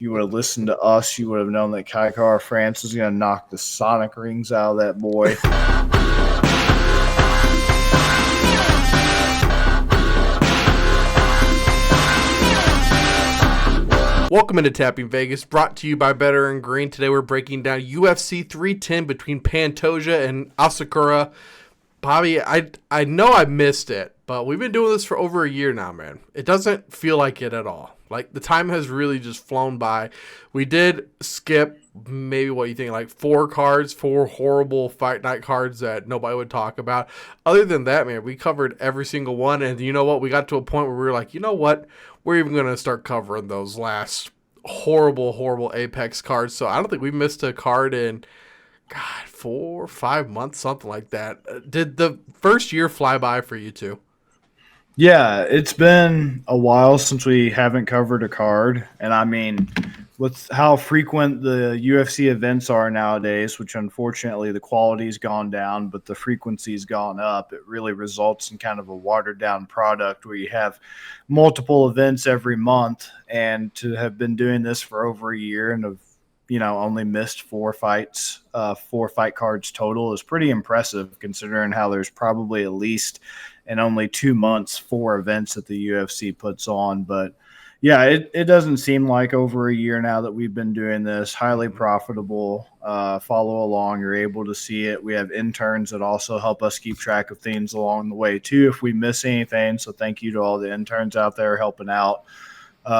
you would have listened to us, you would have known that Kai France is going to knock the sonic rings out of that boy. Welcome into Tapping Vegas, brought to you by Better in Green. Today we're breaking down UFC 310 between Pantoja and Asakura. Bobby, I know I missed it, but we've been doing this for over a year now, man. It doesn't feel like it at all. Like, the time has really just flown by. We did skip maybe what you think, like 4 horrible fight night cards that nobody would talk about. Other than that, man, we covered every single one. And you know what? We got to a point where we were like, you know what? We're even going to start covering those last horrible Apex cards. So I don't think we missed a card in, 4 or 5 months, something like that. Did the first year fly by for you two? Yeah, it's been a while since we haven't covered a card. And I mean, with how frequent the UFC events are nowadays, which unfortunately the quality's gone down, but the frequency's gone up, it really results in kind of a watered down product where you have multiple events every month. And to have been doing this for over a year and have, only missed 4 fights, 4 fight cards total is pretty impressive considering how there's probably at least in only 2 months 4 events that the UFC puts on. But yeah, it doesn't seem like over a year now that we've been doing this. Highly profitable. Follow along. You're able to see it. We have interns that also help us keep track of things along the way too if we miss anything. So thank you to all the interns out there helping out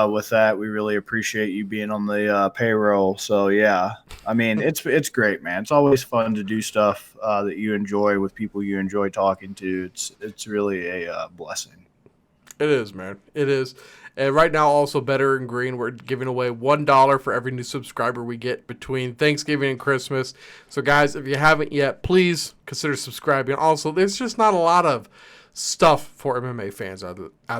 with that. We really appreciate you being on the payroll. So yeah, I mean, it's great, man. It's always fun to do stuff that you enjoy with people you enjoy talking to. It's really a blessing. It is, man. It is. And right now, also Better in Green, we're giving away $1 for every new subscriber we get between Thanksgiving and Christmas. So guys, if you haven't yet, please consider subscribing. Also, there's just not a lot of stuff for MMA fans out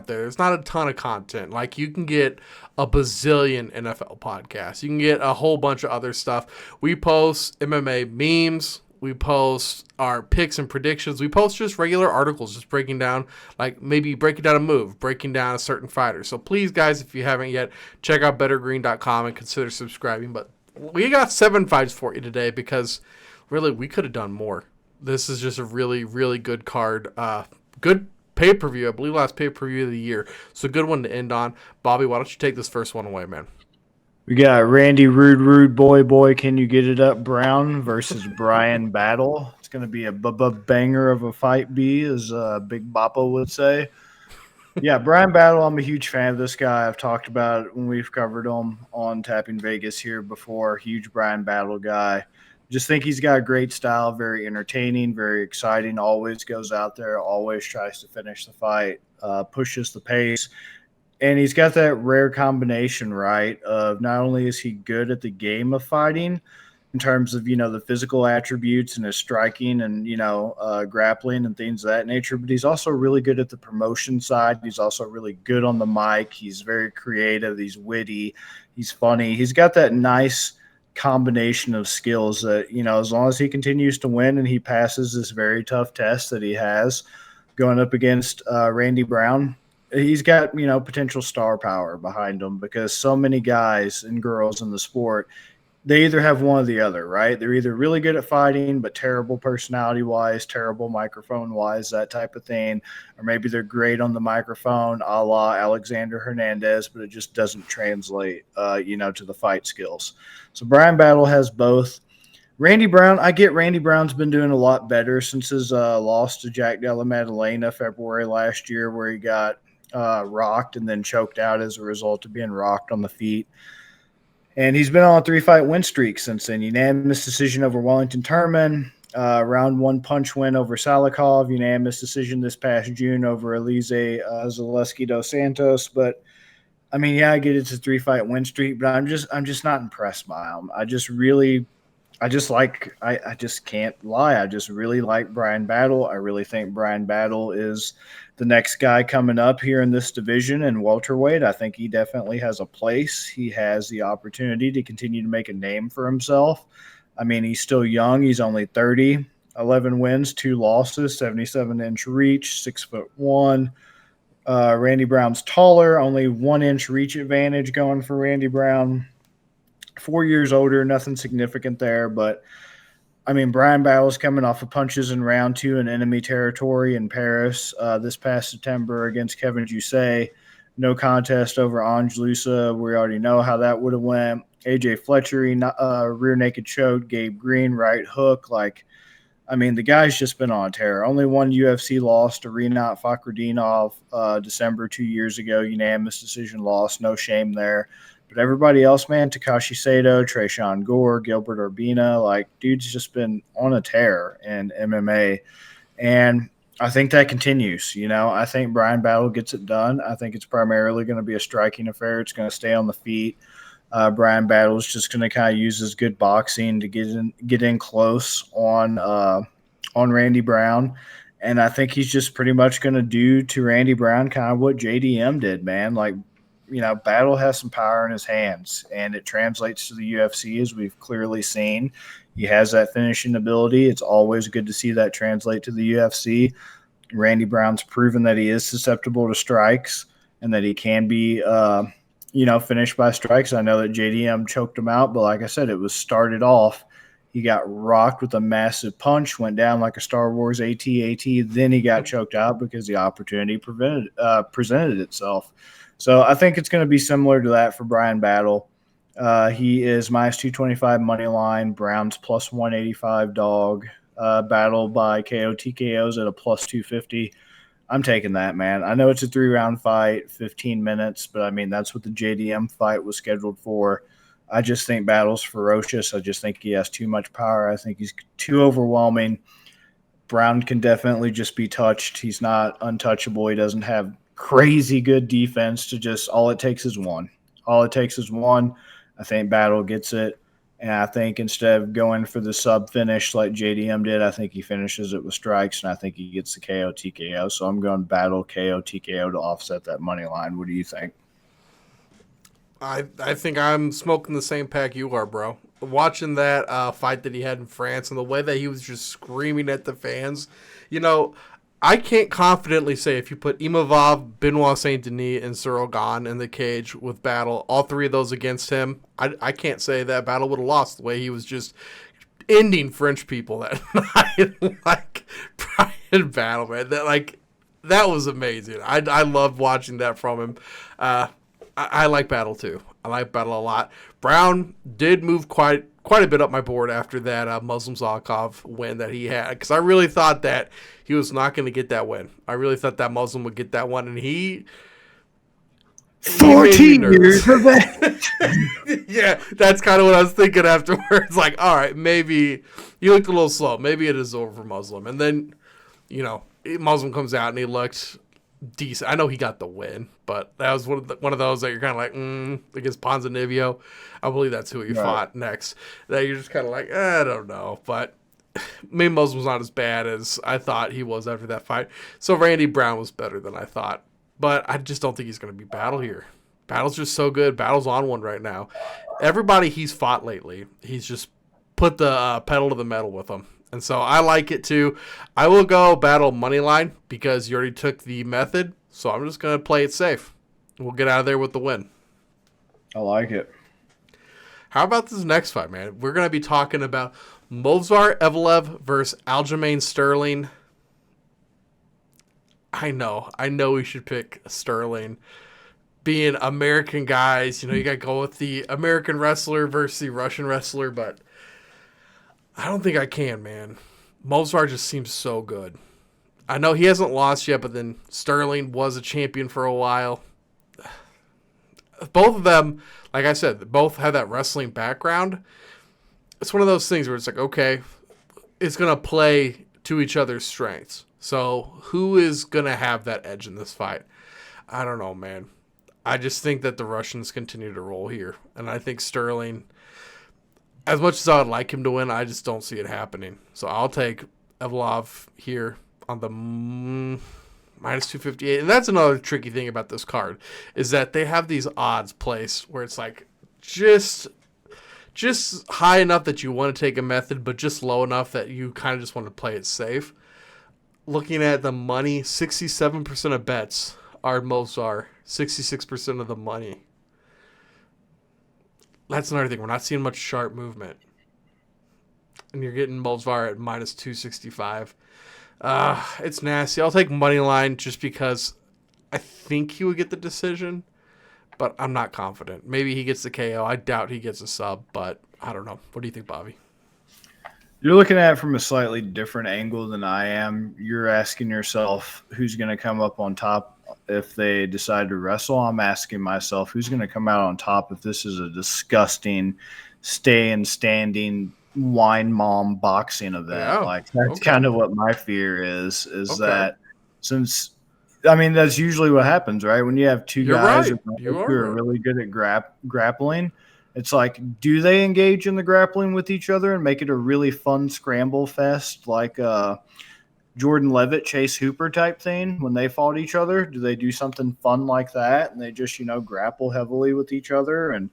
there. There's not a ton of content. Like, you can get a bazillion NFL podcasts. You can get a whole bunch of other stuff. We post MMA memes. We post our picks and predictions. We post just regular articles, just breaking down, like maybe breaking down a move, breaking down a certain fighter. So please, guys, if you haven't yet, check out bettergreen.com and consider subscribing. But we got 7 fights for you today because really we could have done more. This is just a really, really good card. Good pay-per-view. I believe last pay-per-view of the year. So good one to end on. Bobby, why don't you take this first one away, man? We got Randy Rude Boy, can you get it up, Brown versus Bryan battle. It's going to be a banger of a fight, as Big Boppo would say. Yeah, Bryan battle, I'm a huge fan of this guy. I've talked about it when we've covered him on Tapping Vegas here before. Huge Bryan battle guy. Just think he's got a great style, very entertaining, very exciting, always goes out there, always tries to finish the fight, pushes the pace. And he's got that rare combination, right, of not only is he good at the game of fighting in terms of, the physical attributes and his striking and, grappling and things of that nature, but he's also really good at the promotion side. He's also really good on the mic. He's very creative. He's witty. He's funny. He's got that nice combination of skills that, as long as he continues to win and he passes this very tough test that he has going up against Randy Brown, he's got, potential star power behind him because so many guys and girls in the sport, they either have one or the other, right? They're either really good at fighting, but terrible personality-wise, terrible microphone-wise, that type of thing. Or maybe they're great on the microphone, a la Alexander Hernandez, but it just doesn't translate, to the fight skills. So Bryan battle has both. Randy Brown, I get Randy Brown's been doing a lot better since his loss to Jack Della Maddalena February last year, where he got rocked and then choked out as a result of being rocked on the feet. And he's been on a 3-fight win streak since then. Unanimous decision over Wellington Turman, round 1 punch win over Salikov, unanimous decision this past June over Elise Zaleski dos Santos. But I mean, yeah, I get it's a 3-fight win streak, but I'm just not impressed by him. I just can't lie. I just really like Bryan battle. I really think Bryan battle is the next guy coming up here in this division in welterweight. I think he definitely has a place. He has the opportunity to continue to make a name for himself. I mean, he's still young. He's only 30, 11 wins, 2 losses, 77-inch reach, 6'1". Randy Brown's taller, only 1-inch reach advantage going for Randy Brown. 4 years older, nothing significant there. But, I mean, Brian Battle's coming off of punches in round 2 in enemy territory in Paris this past September against Kevin Jousset. No contest over Ange Lusa. We already know how that would have went. AJ Fletcher, rear naked choke. Gabe Green, right hook. Like, I mean, the guy's just been on a tear. Only one UFC loss to Rinat Fakhretdinov December 2 years ago. Unanimous decision loss. No shame there. But everybody else, man, Takashi Sato, Tresean Gore, Gilbert Urbina, like, dude's just been on a tear in MMA. And I think that continues. I think Brian Battle gets it done. I think it's primarily going to be a striking affair. It's going to stay on the feet. Brian Battle is just going to kind of use his good boxing to get in close on Randy Brown. And I think he's just pretty much going to do to Randy Brown kind of what JDM did, man. Like, Battle has some power in his hands, and it translates to the UFC, as we've clearly seen. He has that finishing ability. It's always good to see that translate to the UFC. Randy Brown's proven that he is susceptible to strikes and that he can be, finished by strikes. I know that JDM choked him out, but like I said, it was started off. He got rocked with a massive punch, went down like a Star Wars AT-AT. Then he got choked out because the opportunity presented itself. So I think it's going to be similar to that for Brian Battle. He is minus 225 money line. Brown's plus 185 dog. Battle by KO TKOs at a plus 250. I'm taking that, man. I know it's a 3-round fight, 15 minutes, but I mean, that's what the JDM fight was scheduled for. I just think Battle's ferocious. I just think he has too much power. I think he's too overwhelming. Brown can definitely just be touched. He's not untouchable. He doesn't have crazy good defense to just all it takes is one. All it takes is one. I think Battle gets it. And I think instead of going for the sub finish like JDM did, I think he finishes it with strikes, and I think he gets the KO TKO. So I'm going Battle KO TKO to offset that money line. What do you think? I think I'm smoking the same pack you are, bro. Watching that fight that he had in France and the way that he was just screaming at the fans, I can't confidently say if you put Imavov, Benoit Saint Denis, and Ciryl Gane in the cage with Battle, all three of those against him, I can't say that Battle would have lost the way he was just ending French people that night. Like, Brian Battle, man. That was amazing. I loved watching that from him. I like Battle too. I like Battle a lot. Brown did move quite a bit up my board after that Muslim Zakov win that he had, because I really thought that he was not going to get that win. I really thought that Muslim would get that one, and he 14 years of that. Yeah, that's kind of what I was thinking afterwards. Like, all right, maybe he looked a little slow. Maybe it is over for Muslim. And then, Muslim comes out and he looked decent. I know he got the win, but that was one of those that you're kind of like, against Ponzinibbio. I believe that's who he fought next. That you're just kind of like, I don't know. But maybe Muslim's not as bad as I thought he was after that fight. So Randy Brown was better than I thought. But I just don't think he's going to be Battle here. Battle's just so good. Battle's on one right now. Everybody he's fought lately, he's just put the pedal to the metal with them. And so I like it too. I will go Battle money line because you already took the method. So I'm just going to play it safe. We'll get out of there with the win. I like it. How about this next fight, man? We're going to be talking about Movsar Evloev versus Aljamain Sterling. I know we should pick Sterling. Being American guys, you got to go with the American wrestler versus the Russian wrestler, but I don't think I can, man. Movsar just seems so good. I know he hasn't lost yet, but then Sterling was a champion for a while. Both of them, like I said, both have that wrestling background. It's one of those things where it's like, okay, it's going to play to each other's strengths. So who is going to have that edge in this fight? I don't know, man. I just think that the Russians continue to roll here. And I think Sterling, as much as I would like him to win, I just don't see it happening. So I'll take Evloev here on the minus 258. And that's another tricky thing about this card, is that they have these odds placed where it's like just high enough that you want to take a method, but just low enough that you kind of just want to play it safe. Looking at the money, 67% of bets are Movsar, 66% of the money. That's another thing. We're not seeing much sharp movement. And you're getting Movsar at minus 265. It's nasty. I'll take money line just because I think he would get the decision, but I'm not confident. Maybe he gets the KO. I doubt he gets a sub, but I don't know. What do you think, Bobby? You're looking at it from a slightly different angle than I am. You're asking yourself who's going to come up on top if they decide to wrestle. I'm asking myself who's going to come out on top if this is a disgusting standing wine mom boxing event. Yeah. Like that's kind of what my fear is that since that's usually what happens, right? When you have two guys who are really good at grappling. It's like, do they engage in the grappling with each other and make it a really fun scramble fest like Jordan Levitt, Chase Hooper type thing when they fought each other? Do they do something fun like that and they just, grapple heavily with each other and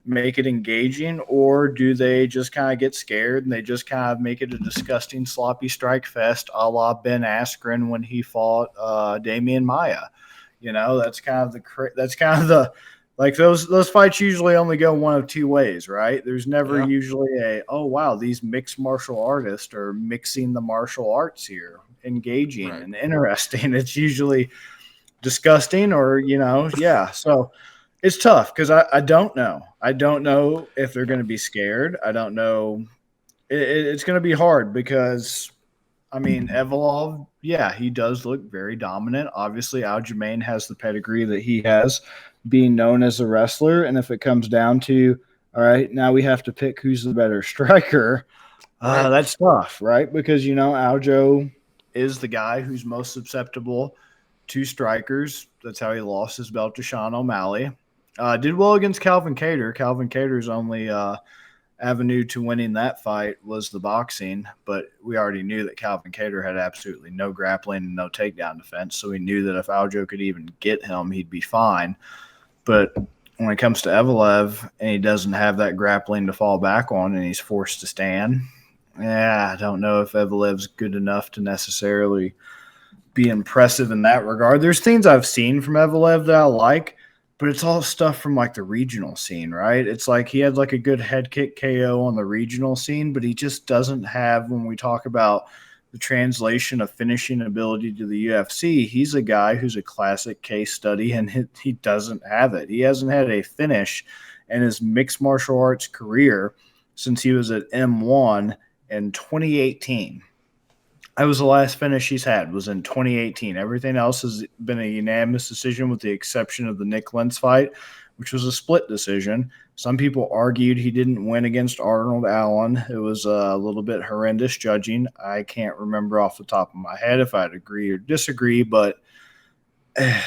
make it engaging? Or do they just kind of get scared and they just kind of make it a disgusting sloppy strike fest a la Ben Askren when he fought Damian Maia? That's kind of the like those fights usually only go one of two ways, right? There's never usually these mixed martial artists are mixing the martial arts here, engaging and interesting. It's usually disgusting or, So it's tough because I don't know. I don't know if they're going to be scared. I don't know. It's going to be hard because, Evloev, he does look very dominant. Obviously, Aljamain has the pedigree that he has, being known as a wrestler. And if it comes down to, all right, now we have to pick who's the better striker, that's tough, right? Because, Aljo is the guy who's most susceptible to strikers. That's how he lost his belt to Sean O'Malley. Did well against Calvin Kattar. Calvin Cater's only avenue to winning that fight was the boxing, but we already knew that Calvin Kattar had absolutely no grappling and no takedown defense, so we knew that if Aljo could even get him, he'd be fine. But when it comes to Evloev and he doesn't have that grappling to fall back on and he's forced to stand, I don't know if Evloev's good enough to necessarily be impressive in that regard. There's things I've seen from Evloev that I like, but it's all stuff from like the regional scene, right? It's like he had like a good head kick KO on the regional scene, but he just doesn't have, when we talk about the translation of finishing ability to the UFC, he's a guy who's a classic case study, and he doesn't have it. He hasn't had a finish in his mixed martial arts career since he was at M1 in 2018. That was the last finish he's had, was in 2018. Everything else has been a unanimous decision with the exception of the Nick Lentz fight, which was a split decision. Some people argued he didn't win against Arnold Allen. It was a little bit horrendous judging. I can't remember off the top of my head if I'd agree or disagree, but Alexei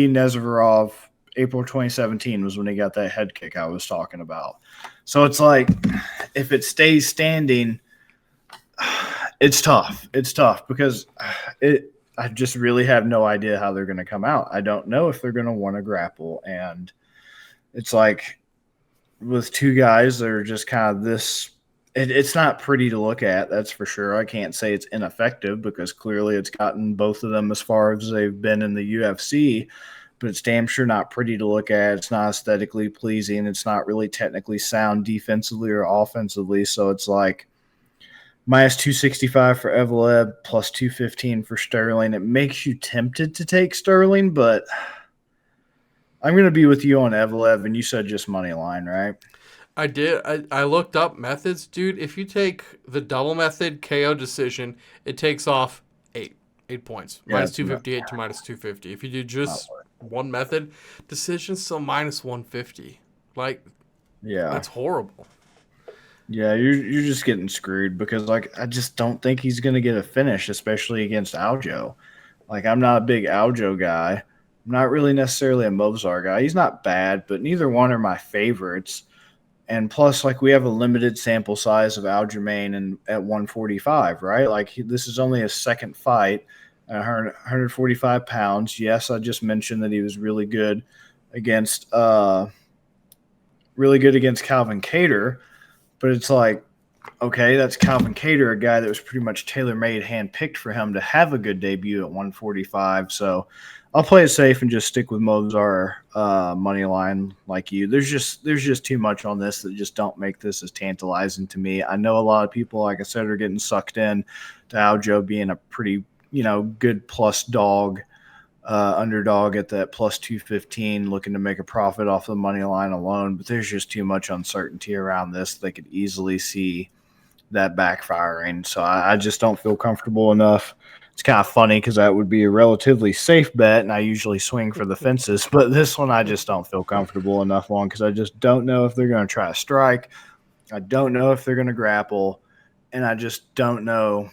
Nesterov, April 2017 was when he got that head kick I was talking about. So it's like, if it stays standing, it's tough. It's tough because I just really have no idea how they're going to come out. I don't know if they're going to want to grapple. And it's like with two guys that are just kind of this, it's not pretty to look at. That's for sure. I can't say it's ineffective because clearly it's gotten both of them as far as they've been in the UFC, but it's damn sure not pretty to look at. It's not aesthetically pleasing. It's not really technically sound defensively or offensively. So it's like, minus 265 for Evloev, plus 215 for Sterling. It makes you tempted to take Sterling, but I'm going to be with you on Evloev, and you said just money line, right? I did. I looked up methods. Dude, if you take the double method KO decision, it takes off 8 points. Minus 258 to minus 250. If you do just one method decision, still minus 150. Like, that's horrible. Yeah, you're just getting screwed because, like, I just don't think he's going to get a finish, especially against Aljo. Like, I'm not a big Aljo guy. I'm not really necessarily a Movsar guy. He's not bad, but neither one are my favorites. And plus, like, we have a limited sample size of Aljamain at 145, right? Like, this is only his second fight at 145 pounds. Yes, I just mentioned that he was really good against Calvin Kattar. But it's like, Okay, that's Calvin Cater, a guy that was pretty much tailor-made, hand-picked for him to have a good debut at 145. So I'll play it safe and just stick with Movsar money line like you. There's just too much on this that just don't make this as tantalizing to me. I know a lot of people, like I said, are getting sucked in to Aljo being a pretty good plus dog. Underdog at that plus 215, looking to make a profit off the money line alone, but there's just too much uncertainty around this. They could easily see that backfiring, so I just don't feel comfortable enough. It's kind of funny because that would be a relatively safe bet, and I usually swing for the fences, but this one I just don't feel comfortable enough on because I just don't know if they're going to try to strike. I don't know if they're going to grapple, and I just don't know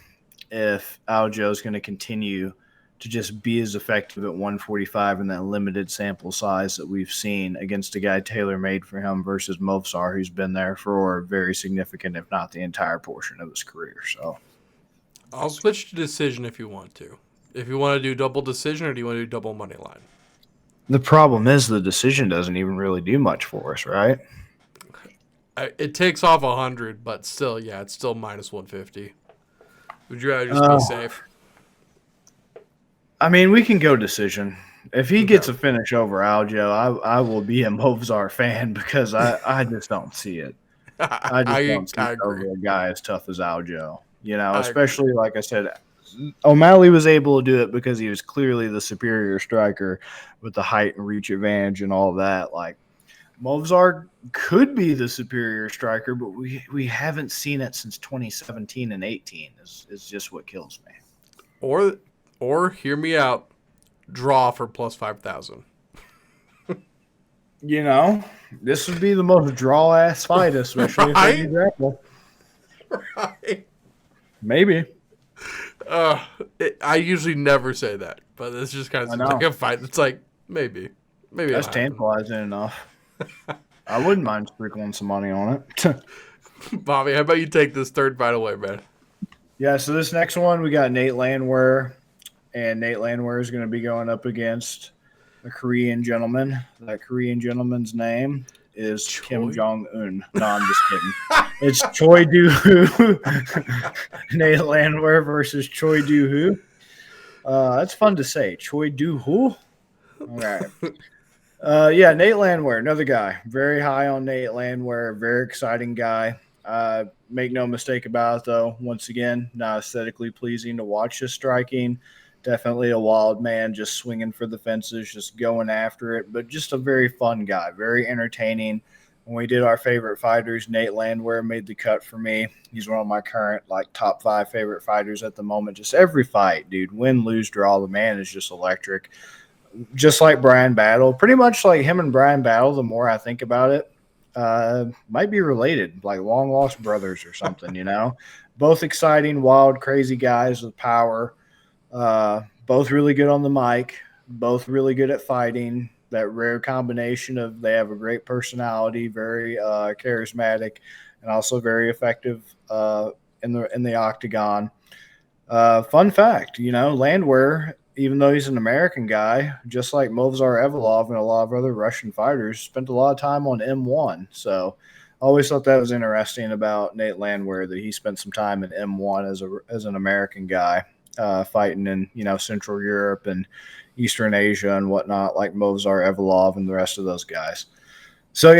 if Aljo is going to continue to just be as effective at 145 in that limited sample size that we've seen against a guy tailor-made for him versus Movsar, who's been there for a very significant, if not the entire portion of his career. So I'll switch to decision if you want to. If you want to do double decision, or do you want to do double money line? the problem is the decision doesn't even really do much for us, right? It takes off 100, but still, yeah, it's still minus 150. Would you rather just be safe? I mean, we can go decision. If he gets a finish over Aljo, I will be a Movsar fan because I just don't see it. I just don't see it over a guy as tough as Aljo. Especially, like I said, O'Malley was able to do it because he was clearly the superior striker with the height and reach advantage and all that. Like, Movsar could be the superior striker, but we haven't seen it since 2017 and 18 is just what kills me. Or hear me out, draw for plus 5,000. This would be the most draw-ass fight, especially if they grapple. Right. Maybe. I usually never say that, but it's just kind of seems like a fight. It's like, maybe. That's tantalizing enough. I wouldn't mind sprinkling some money on it. Bobby, how about you take this third fight away, man? Yeah, so this next one, we got Nate Landwehr. And Nate Landwehr is going to be going up against a Korean gentleman. That Korean gentleman's name is Choi? Kim Jong-un. No, I'm just kidding. It's Choi Do-hoo. Nate Landwehr versus Choi Do-hoo. That's fun to say. Choi Do-hoo. All right. Nate Landwehr, another guy. Very high on Nate Landwehr. Very exciting guy. Make no mistake about it, though. Once again, not aesthetically pleasing to watch his striking. Definitely a wild man, just swinging for the fences, just going after it. But just a very fun guy, very entertaining. When we did our favorite fighters, Nate Landwehr made the cut for me. He's one of my current top 5 favorite fighters at the moment. Just every fight, dude, win, lose, draw, the man is just electric. Just like Bryan Battle, pretty much like him and Bryan Battle. The more I think about it, might be related, like long lost brothers or something. Both exciting, wild, crazy guys with power. Both really good on the mic, both really good at fighting. That rare combination of they have a great personality, very charismatic, and also very effective in the octagon. Fun fact, Landwehr, even though he's an American guy, just like Movsar Evloev and a lot of other Russian fighters, spent a lot of time on M1. So I always thought that was interesting about Nate Landwehr, that he spent some time in M1 as an American guy. Fighting in Central Europe and Eastern Asia and whatnot, like Movsar Evloev and the rest of those guys. So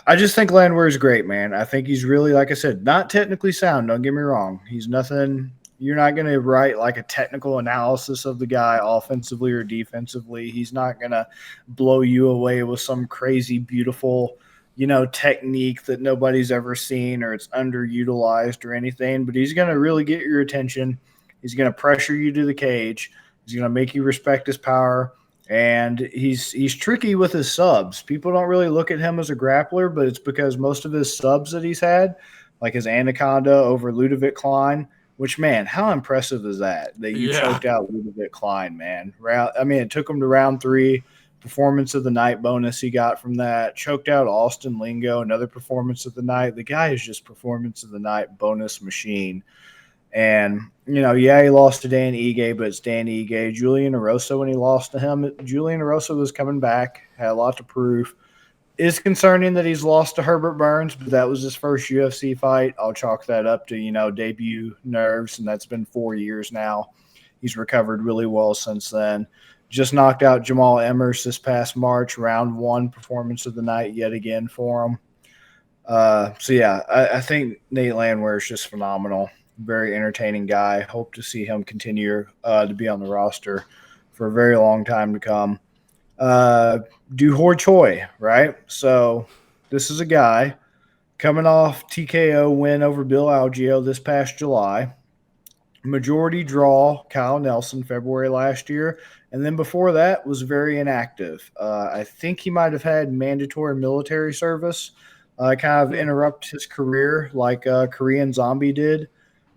I just think Landwehr is great, man. I think he's really, like I said, not technically sound. Don't get me wrong. He's nothing. You're not going to write like a technical analysis of the guy offensively or defensively. He's not going to blow you away with some crazy, beautiful, technique that nobody's ever seen or it's underutilized or anything. But he's going to really get your attention. He's going to pressure you to the cage. He's going to make you respect his power. And he's tricky with his subs. People don't really look at him as a grappler, but it's because most of his subs that he's had, like his Anaconda over Ludovic Klein, which, man, how impressive is that you choked out Ludovic Klein, man. It took him to round 3. Performance of the night bonus he got from that. Choked out Austin Lingo, another performance of the night. The guy is just performance of the night bonus machine. And, he lost to Dan Ige, but it's Dan Ige. Julian Erosa, when he lost to him, Julian Erosa was coming back, had a lot to prove. Is concerning that he's lost to Herbert Burns, but that was his first UFC fight. I'll chalk that up to, debut nerves, and that's been 4 years now. He's recovered really well since then. Just knocked out Jamal Emmers this past March, round 1 performance of the night yet again for him. I think Nate Landwehr is just phenomenal. Very entertaining guy. Hope to see him continue to be on the roster for a very long time to come. Doo Ho Choi, right? So this is a guy coming off TKO win over Bill Algeo this past July. Majority draw Kyle Nelson February last year. And then before that was very inactive. I think he might have had mandatory military service, kind of interrupt his career like Korean Zombie did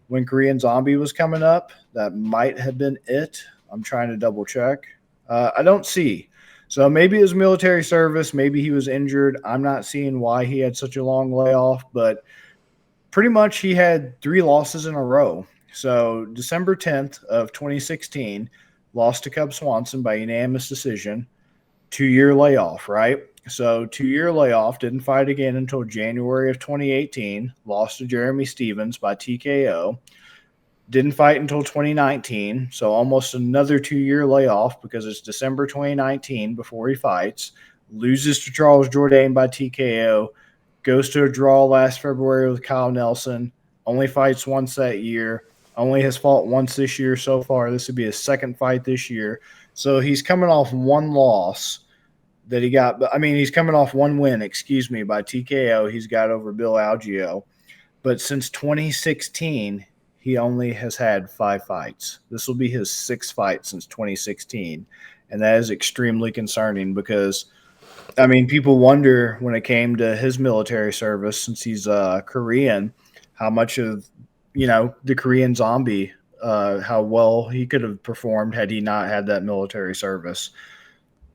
when Korean Zombie was coming up. That might have been it. I'm trying to double check. I don't see. So maybe it was military service. Maybe he was injured. I'm not seeing why he had such a long layoff, but pretty much he had 3 losses in a row. So December 10th of 2016, lost to Cub Swanson by unanimous decision. 2-year layoff, right? So 2-year layoff, didn't fight again until January of 2018. Lost to Jeremy Stevens by TKO. Didn't fight until 2019, so almost another 2-year layoff because it's December 2019 before he fights. Loses to Charles Jourdain by TKO. Goes to a draw last February with Kyle Nelson. Only fights once that year. Only has fought once this year so far. This would be his second fight this year. So he's coming off 1 loss that he got. I mean, he's coming off 1 win, by TKO. He's got over Bill Algeo. But since 2016, he only has had 5 fights. This will be his 6th fight since 2016. And that is extremely concerning because, I mean, people wonder when it came to his military service, since he's Korean, how much of, the Korean Zombie, how well he could have performed had he not had that military service.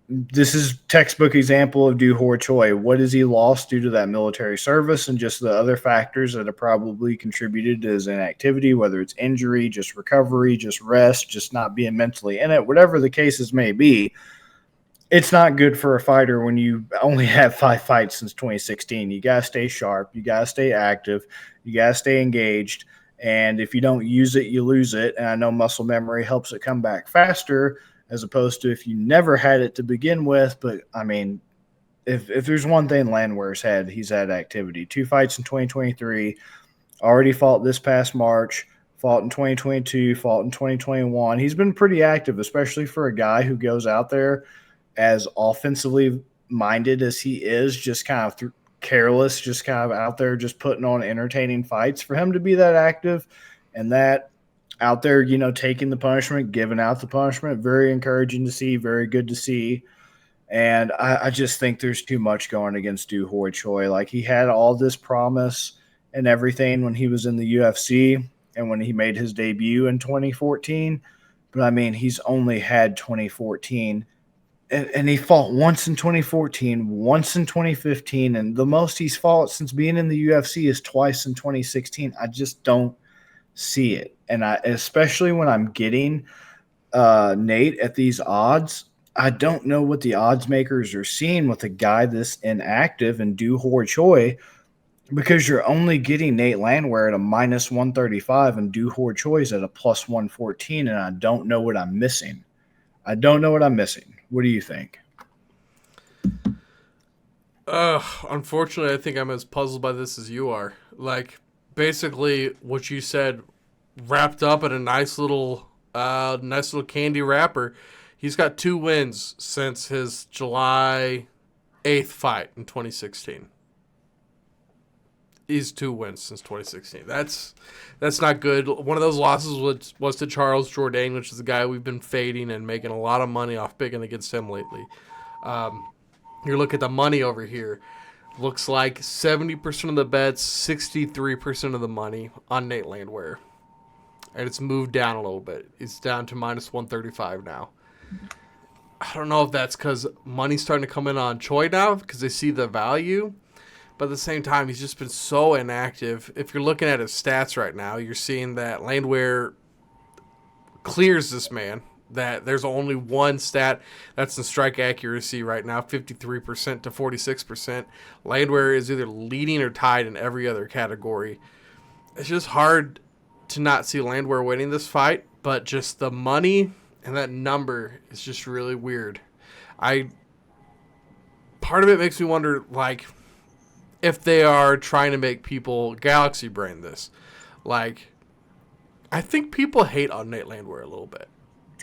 This is textbook example of Doo Ho Choi. What has he lost due to that military service and just the other factors that have probably contributed to his inactivity, whether it's injury, just recovery, just rest, just not being mentally in it, whatever the cases may be. It's not good for a fighter when you only have 5 fights since 2016. You got to stay sharp. You got to stay active. You got to stay engaged. And if you don't use it, you lose it. And I know muscle memory helps it come back faster, as opposed to if you never had it to begin with. But, I mean, if there's one thing Landwehr's had, he's had activity. 2 fights in 2023, already fought this past March, fought in 2022, fought in 2021. He's been pretty active, especially for a guy who goes out there as offensively minded as he is, just kind of careless, just kind of out there just putting on entertaining fights. For him to be that active and that out there, taking the punishment, giving out the punishment, very encouraging to see, very good to see. And I just think there's too much going against Doo Ho Choi. Like, he had all this promise and everything when he was in the UFC and when he made his debut in 2014. But, I mean, he's only had 2014. And he fought once in 2014, once in 2015, and the most he's fought since being in the UFC is twice in 2016. I just don't see it. And especially when I'm getting Nate at these odds, I don't know what the odds makers are seeing with a guy this inactive and Doo Ho Choi, because you're only getting Nate Landwehr at a minus 135 and Doo Ho Choi's at a plus 114, and I don't know what I'm missing. What do you think? Unfortunately, I think I'm as puzzled by this as you are. Like, basically, what you said wrapped up in a nice little candy wrapper. He's got 2 wins since his July 8th fight in 2016. He's 2 wins since 2016. That's not good. One of those losses was to Charles Jourdain, which is the guy we've been fading and making a lot of money off picking against him lately. You look at the money over here. Looks like 70% of the bets, 63% of the money on Nate Landwehr. And it's moved down a little bit. It's down to minus 135 now. I don't know if that's because money's starting to come in on Choi now because they see the value. But at the same time, he's just been so inactive. If you're looking at his stats right now, you're seeing that Landwehr clears this man that there's only one stat that's the strike accuracy right now, 53% to 46%. Landwehr is either leading or tied in every other category. It's just hard to not see Landwehr winning this fight, but just the money and that number is just really weird. Part of it makes me wonder, like, if they are trying to make people galaxy brain this. Like, I think people hate on Nate Landwehr a little bit.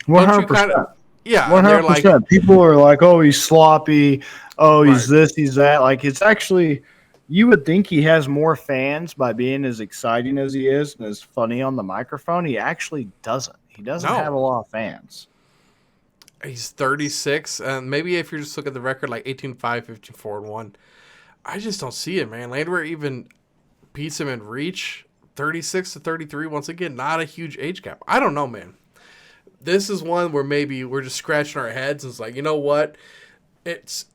100%. Yeah, 100%. Like, people are like, oh, he's sloppy. Oh, he's right. this, he's that. Like, it's actually, you would think he has more fans by being as exciting as he is and as funny on the microphone. He actually doesn't. He doesn't have a lot of fans. He's 36, and maybe if you just look at the record, like 18-5, 15-4-1. I just don't see it, man. Landwehr even beats him in reach, 36 to 33. Once again, not a huge age gap. I don't know, man. This is one where maybe we're just scratching our heads and it's like, you know what? It's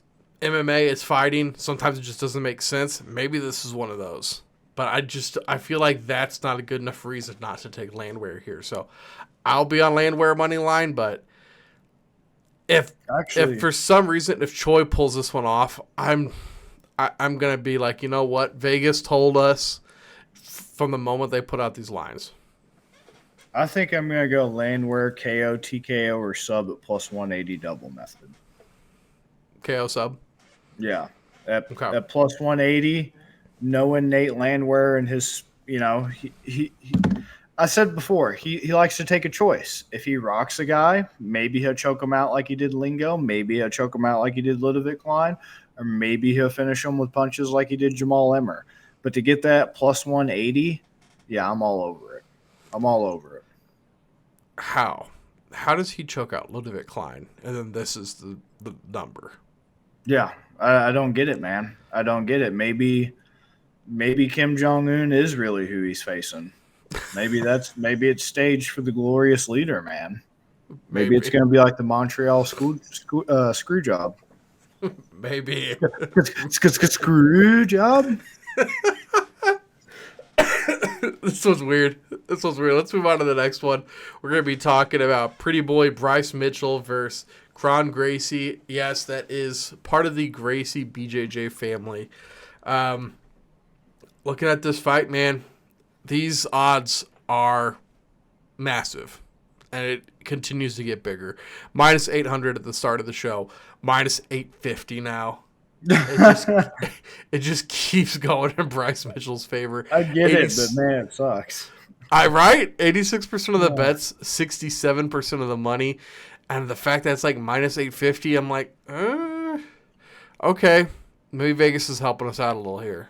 MMA, it's fighting. Sometimes it just doesn't make sense. Maybe this is one of those. But I feel like that's not a good enough reason not to take Landwehr here. So I'll be on Landwehr money line, but if for some reason, if Choi pulls this one off, I'm going to be like, you know what? Vegas told us from the moment they put out these lines. I think I'm going to go Landwehr, KO, TKO, or sub at plus 180 double method. KO sub? Yeah. At plus 180, knowing Nate Landwehr and his, he I said before, he likes to take a choice. If he rocks a guy, maybe he'll choke him out like he did Lingo. Maybe he'll choke him out like he did Ludovic Klein. Or maybe he'll finish him with punches like he did Jamal Emmer. But to get that plus 180, yeah, I'm all over it. I'm all over it. How? How does he choke out Ludovic Klein? And then this is the number. Yeah, I don't get it, man. I don't get it. Maybe Kim Jong-un is really who he's facing. Maybe it's staged for the glorious leader, man. Maybe it's going to be like the Montreal screw job. Maybe. Screw job? This was weird. Let's move on to the next one. We're going to be talking about Pretty Boy Bryce Mitchell versus Kron Gracie. Yes, that is part of the Gracie BJJ family. Looking at this fight, man, these odds are massive, and it continues to get bigger. Minus 800 at the start of the show, minus 850 now. It just keeps going in Bryce Mitchell's favor. I get it, but man, it sucks. Right? 86% of the bets, 67% of the money, and the fact that it's like minus 850, I'm like, okay, maybe Vegas is helping us out a little here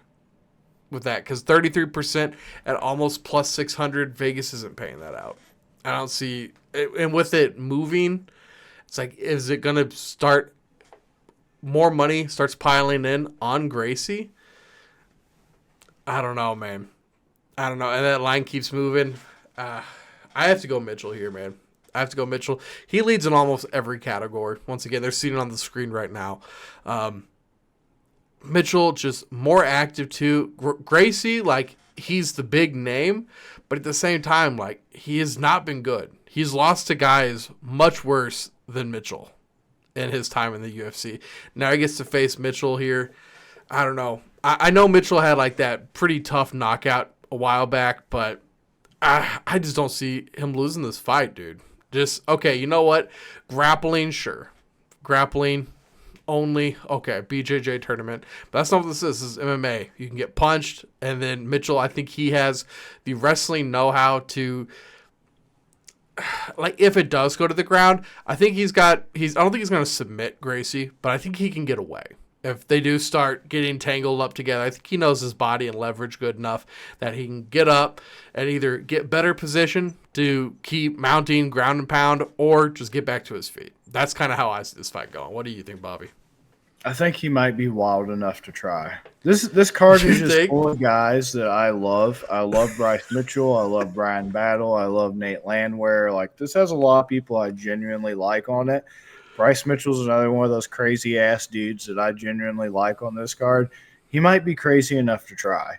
with that, because 33% at almost plus 600, Vegas isn't paying that out. I don't see, and with it moving, it's like, is it going to start? More money starts piling in on Gracie. I don't know, man. I don't know. And that line keeps moving. I have to go Mitchell here, man. I have to go Mitchell. He leads in almost every category. Once again, they're seen it on the screen right now. Mitchell just more active too. Gracie, like, he's the big name, but at the same time, like, he has not been good. He's lost to guys much worse than Mitchell in his time in the UFC. Now he gets to face Mitchell here. I don't know. I know Mitchell had like that pretty tough knockout a while back, but I just don't see him losing this fight, dude. Just, okay, you know what? Grappling, sure. Grappling only, okay, BJJ tournament. But that's not what this is. This is MMA. You can get punched, and then Mitchell, I think he has the wrestling know-how to, like, if it does go to the ground, I think I don't think he's going to submit Gracie, but I think he can get away. If they do start getting tangled up together, I think he knows his body and leverage good enough that he can get up and either get better position to keep mounting ground and pound or just get back to his feet. That's kind of how I see this fight going. What do you think, Bobby? I think he might be wild enough to try. This card is just full of guys that I love. I love Bryce Mitchell. I love Bryan Battle. I love Nate Landwehr. Like, this has a lot of people I genuinely like on it. Bryce Mitchell's another one of those crazy-ass dudes that I genuinely like on this card. He might be crazy enough to try.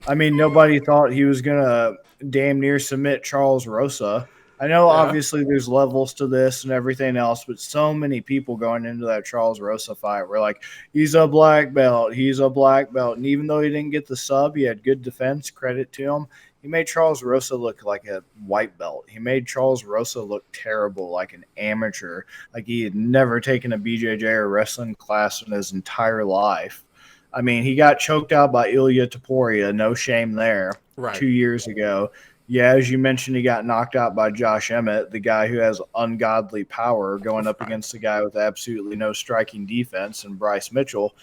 I mean, nobody thought he was going to damn near submit Charles Rosa. I know Yeah. obviously there's levels to this and everything else, but so many people going into that Charles Rosa fight were like, he's a black belt, he's a black belt. And even though he didn't get the sub, he had good defense, credit to him. He made Charles Rosa look like a white belt. He made Charles Rosa look terrible, like an amateur, like he had never taken a BJJ or wrestling class in his entire life. I mean, he got choked out by Ilya Taporia, no shame there, Right. 2 years ago. Yeah, as you mentioned, he got knocked out by Josh Emmett, the guy who has ungodly power, going up Right. against the guy with absolutely no striking defense and Bryce Mitchell.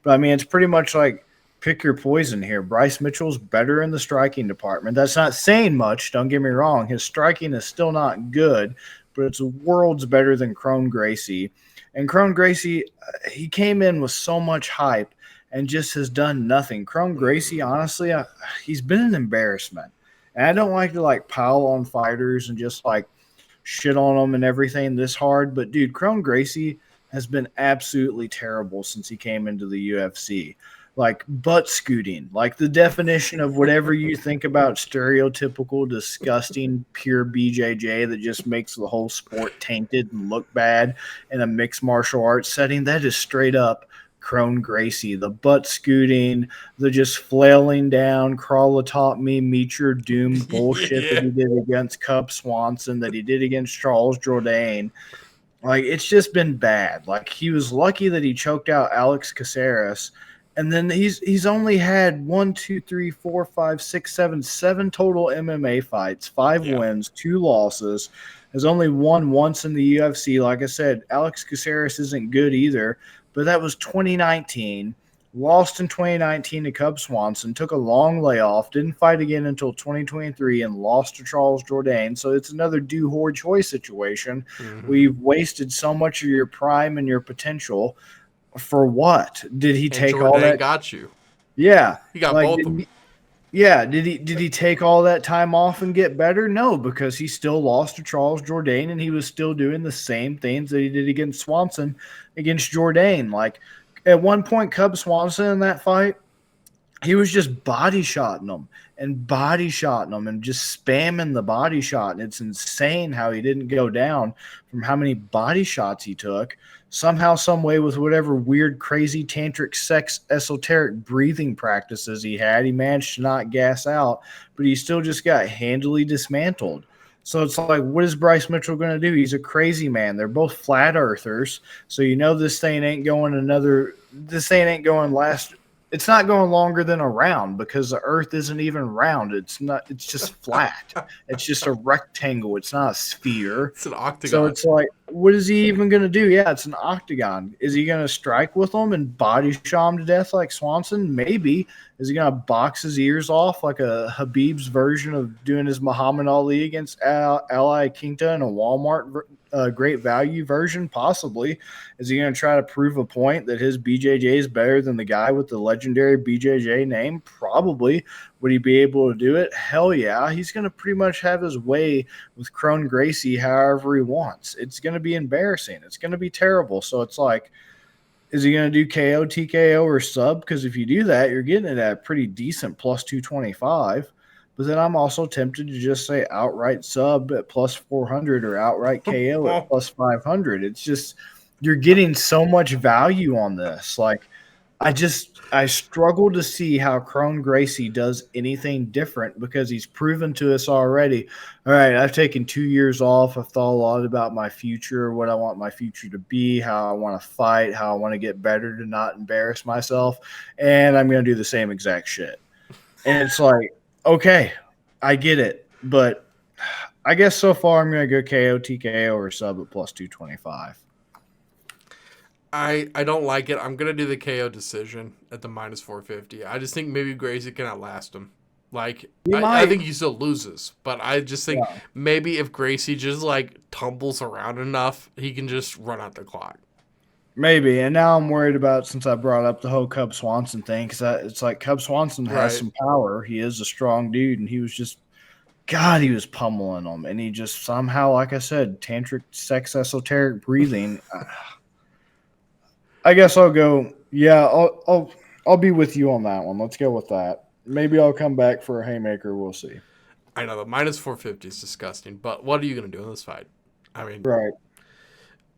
But I mean, it's pretty much like pick your poison here. Bryce Mitchell's better in the striking department. That's not saying much, don't get me wrong. His striking is still not good, but it's worlds better than Kron Gracie. And Kron Gracie, he came in with so much hype and just has done nothing. Kron Gracie, honestly, he's been an embarrassment. And I don't like to like pile on fighters and just like shit on them and everything this hard. But dude, Kron Gracie has been absolutely terrible since he came into the UFC. Like butt scooting, like the definition of whatever you think about stereotypical, disgusting, pure BJJ that just makes the whole sport tainted and look bad in a mixed martial arts setting. That is straight up Kron Gracie. The butt scooting, the just flailing down, crawl atop me, meet your doom bullshit that Yeah. he did against Cub Swanson, that he did against Charles Jourdain. Like, it's just been bad. Like, he was lucky that he choked out Alex Caceres. And then he's only had 7 total MMA fights, 5 Yeah. wins, 2 losses. Has only won once in the UFC. Like I said, Alex Caceres isn't good either, but that was 2019. Lost in 2019 to Cub Swanson, took a long layoff, didn't fight again until 2023, and lost to Charles Jourdain. So it's another do or Choi situation. Mm-hmm. We've wasted so much of your prime and your potential for what? Did he And take all Jourdain that? got you. Yeah. He got Like, both of them. did he take all that time off and get better? No, because he still lost to Charles Jourdain and he was still doing the same things that he did against Swanson against Jourdain. Like, at one point, Cub Swanson in that fight, he was just body shotting them and just spamming the body shot. And it's insane how he didn't go down from how many body shots he took. Somehow, some way, with whatever weird, crazy, tantric, sex, esoteric breathing practices he had, he managed to not gas out, but he still just got handily dismantled. So it's like, what is Bryce Mitchell going to do? He's a crazy man. They're both flat earthers. So you know this thing ain't going last. It's not going longer than a round because the earth isn't even round. It's just flat. It's just a rectangle. It's not a sphere. It's an octagon. So it's like, what is he even going to do? Yeah, it's an octagon. Is he going to strike with them and body shot him to death like Swanson? Maybe. Is he going to box his ears off like a Habib's version of doing his Muhammad Ali against Ali Quinta in a Walmart great value version? Possibly. Is he going to try to prove a point that his BJJ is better than the guy with the legendary BJJ name? Probably. Would he be able to do it? Hell yeah. He's going to pretty much have his way with Kron Gracie however he wants. It's going to be embarrassing. It's going to be terrible. So it's like, is he going to do KO, TKO, or sub? Because if you do that, you're getting it at a pretty decent plus 225. But then I'm also tempted to just say outright sub at plus 400 or outright KO at plus 500. It's just, you're getting so much value on this. Like, I struggle to see how Kron Gracie does anything different because he's proven to us already. All right, I've taken 2 years off. I've thought a lot about my future, what I want my future to be, how I want to fight, how I want to get better to not embarrass myself, and I'm going to do the same exact shit. And it's like, okay, I get it, but I guess so far I'm going to go KO, TKO, or sub at plus 225. I don't like it. I'm gonna do the KO decision at the minus 450. I just think maybe Gracie can outlast him. Like I think he still loses, but I just think maybe if Gracie just like tumbles around enough, he can just run out the clock. Maybe, and now I'm worried about, since I brought up the whole Cub Swanson thing, because it's like Cub Swanson has some power. He is a strong dude, and he was just, God, he was pummeling them, and he just somehow, like I said, tantric, sex, esoteric breathing. I guess I'll go. Yeah, I'll be with you on that one. Let's go with that. Maybe I'll come back for a haymaker. We'll see. I know the minus 450 is disgusting, but what are you going to do in this fight? I mean, Right.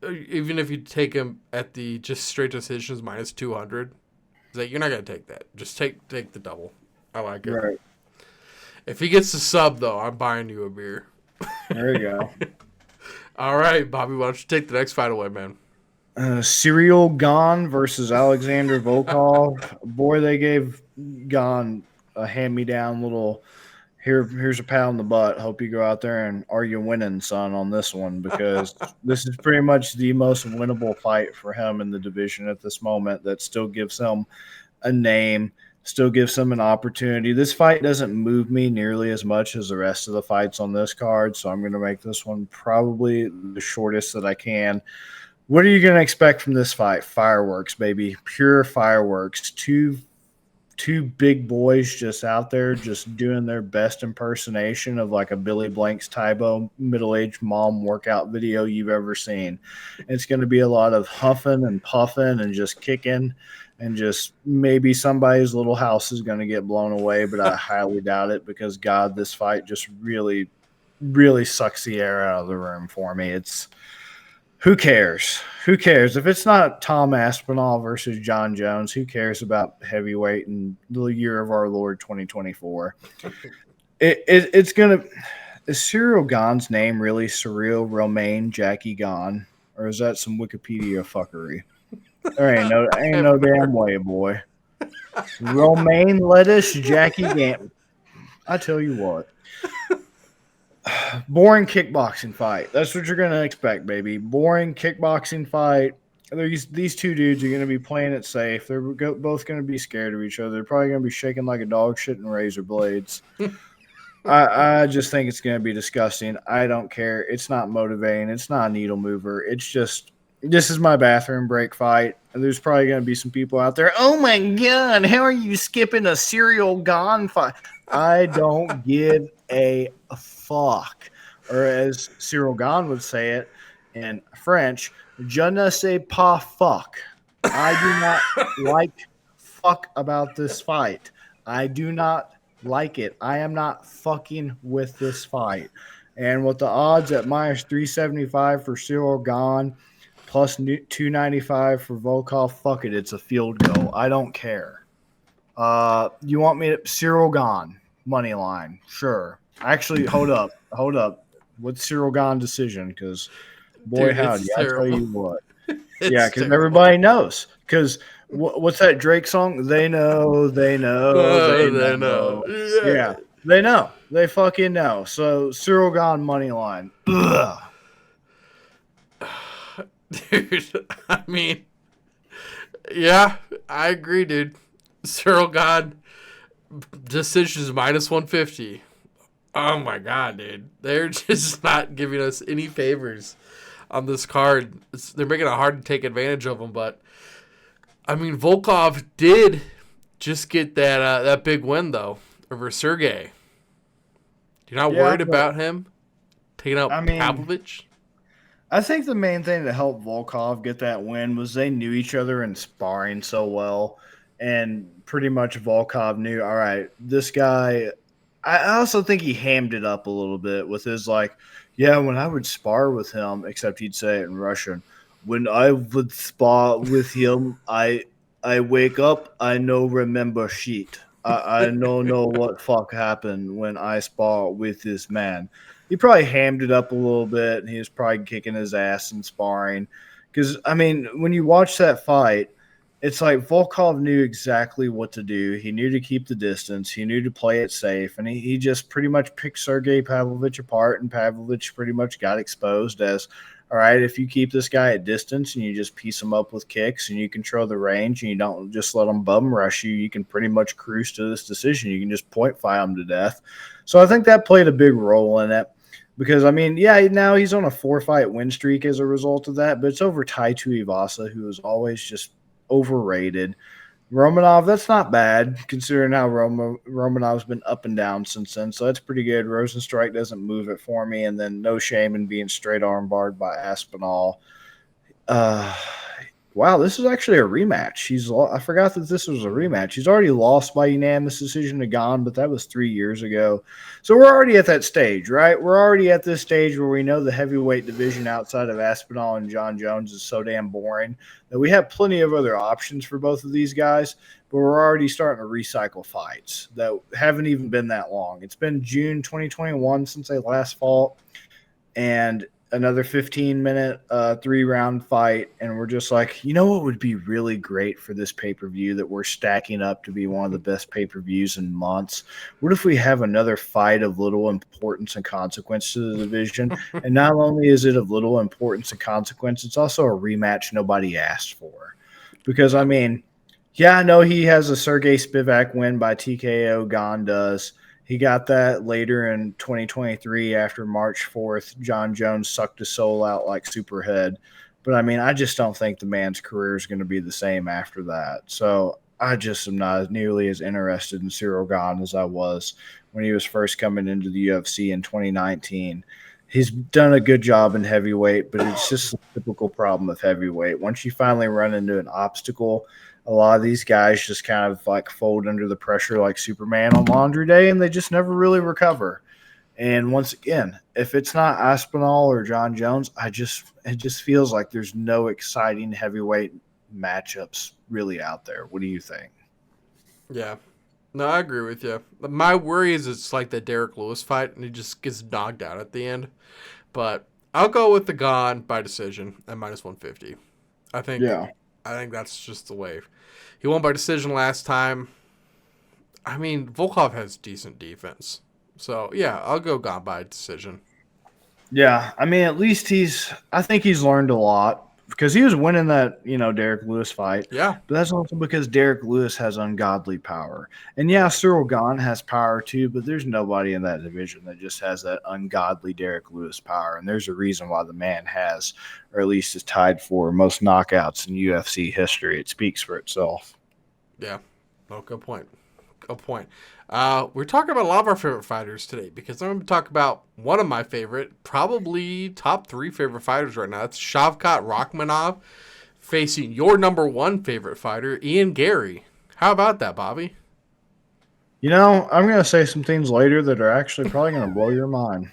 even if you take him at the just straight decisions minus 200, like you're not going to take that. Just take the double. I like it. Right. If he gets the sub, though, I'm buying you a beer. There you go. All right, Bobby, why don't you take the next fight away, man? Ciryl Gane versus Alexander Volkov. Boy, they gave Gane a hand-me-down little here's a pat on the butt. Hope you go out there and argue winning, son, on this one, because this is pretty much the most winnable fight for him in the division at this moment. That still gives him a name, still gives him an opportunity. This fight doesn't move me nearly as much as the rest of the fights on this card, so I'm going to make this one probably the shortest that I can. What are you going to expect from this fight? Fireworks, baby. Pure fireworks. Two big boys just out there just doing their best impersonation of like a Billy Blanks Tybo middle-aged mom workout video you've ever seen. It's going to be a lot of huffing and puffing and just kicking, and just maybe somebody's little house is going to get blown away, but I highly doubt it, because, God, this fight just really, really sucks the air out of the room for me. It's who cares? Who cares? If it's not Tom Aspinall versus John Jones, who cares about heavyweight in the year of our Lord 2024? It's going to – is Ciryl Gane's name really Ciryl Romaine Jackie Gane? Or is that some Wikipedia fuckery? There ain't no damn way, boy. Romaine lettuce Jackie Gane. I tell you what. Boring kickboxing fight. That's what you're going to expect, baby. Boring kickboxing fight. These two dudes are going to be playing it safe. They're both going to be scared of each other. They're probably going to be shaking like a dog shit and razor blades. I just think it's going to be disgusting. I don't care. It's not motivating. It's not a needle mover. It's just, this is my bathroom break fight. And there's probably going to be some people out there, oh my God, how are you skipping a Ciryl Gane fight? I don't give a fuck. Or as Ciryl Gane would say it in French, je ne sais pas fuck. I do not like fuck about this fight. I do not like it. I am not fucking with this fight. And with the odds at minus 375 for Ciryl Gane, plus 295 for Volkov, fuck it. It's a field goal. I don't care. You want me to Ciryl Gane money line? Sure. Actually, hold up. What's Ciryl Gane decision? Because boy, howdy, I tell you what. Yeah, because everybody knows. Because what's that Drake song? They know. Yeah, they know. They fucking know. So Ciryl Gane money line. Ugh. Dude, I mean, yeah, I agree, dude. Ciryl Gane decisions minus 150. Oh my God, dude. They're just not giving us any favors on this card. They're making it hard to take advantage of them, but I mean, Volkov did just get that big win, though, over Sergey. You're not worried about him taking out Pavlovich? I think the main thing that helped Volkov get that win was they knew each other in sparring so well. And pretty much Volkov knew, all right, this guy – I also think he hammed it up a little bit with his like, yeah, when I would spar with him, except he'd say it in Russian, when I would spar with him, I wake up, I no remember shit. I don't know what fuck happened when I spar with this man. He probably hammed it up a little bit, and he was probably kicking his ass and sparring. Because, I mean, when you watch that fight, it's like Volkov knew exactly what to do. He knew to keep the distance. He knew to play it safe. And he just pretty much picked Sergey Pavlovich apart, and Pavlovich pretty much got exposed as, all right, if you keep this guy at distance and you just piece him up with kicks and you control the range and you don't just let him bum rush you, you can pretty much cruise to this decision. You can just point fire him to death. So I think that played a big role in it. Because, I mean, yeah, now he's on a 4-fight win streak as a result of that, but it's over Tai Tuivasa, who is always just overrated. Romanov, that's not bad considering how Romanov's been up and down since then, so that's pretty good. Rosenstrike doesn't move it for me, and then no shame in being straight arm barred by Aspinall. Wow, this is actually a rematch. I forgot that this was a rematch. He's already lost by unanimous decision to Gane, but that was 3 years ago. So we're already at that stage, right? We're already at this stage where we know the heavyweight division outside of Aspinall and John Jones is so damn boring that we have plenty of other options for both of these guys, but we're already starting to recycle fights that haven't even been that long. It's been June 2021 since they last fought, and another 15-minute 3-round fight, and we're just like, you know what would be really great for this pay-per-view that we're stacking up to be one of the best pay-per-views in months? What if we have another fight of little importance and consequence to the division? And not only is it of little importance and consequence, it's also a rematch nobody asked for. Because, I mean, yeah, I know he has a Sergey Spivak win by TKO. Gane does. He got that later in 2023 after March 4th. John Jones sucked his soul out like Superhead. But, I mean, I just don't think the man's career is going to be the same after that. So I just am not nearly as interested in Ciryl Gane as I was when he was first coming into the UFC in 2019. He's done a good job in heavyweight, but it's just a typical problem of heavyweight. Once you finally run into an obstacle, a lot of these guys just kind of like fold under the pressure like Superman on laundry day, and they just never really recover. And once again, if it's not Aspinall or John Jones, it just feels like there's no exciting heavyweight matchups really out there. What do you think? Yeah. No, I agree with you. My worry is it's like the Derek Lewis fight, and he just gets knocked out at the end. But I'll go with the Gane by decision at minus 150. I think. Yeah. I think that's just the way. He won by decision last time. I mean, Volkov has decent defense. So, yeah, I'll go Gane by decision. Yeah. I mean, at least I think he's learned a lot because he was winning that, Derek Lewis fight. Yeah. But that's also because Derek Lewis has ungodly power. And yeah, Ciryl Gane has power too, but there's nobody in that division that just has that ungodly Derek Lewis power. And there's a reason why the man has, or at least is tied for, most knockouts in UFC history. It speaks for itself. Yeah. Oh, good point. Good point. We're talking about a lot of our favorite fighters today because I'm going to talk about one of my favorite, probably top 3 favorite fighters right now. That's Shavkat Rakhmonov facing your number 1 favorite fighter, Garry. How about that, Bobby? I'm going to say some things later that are actually probably going to blow your mind.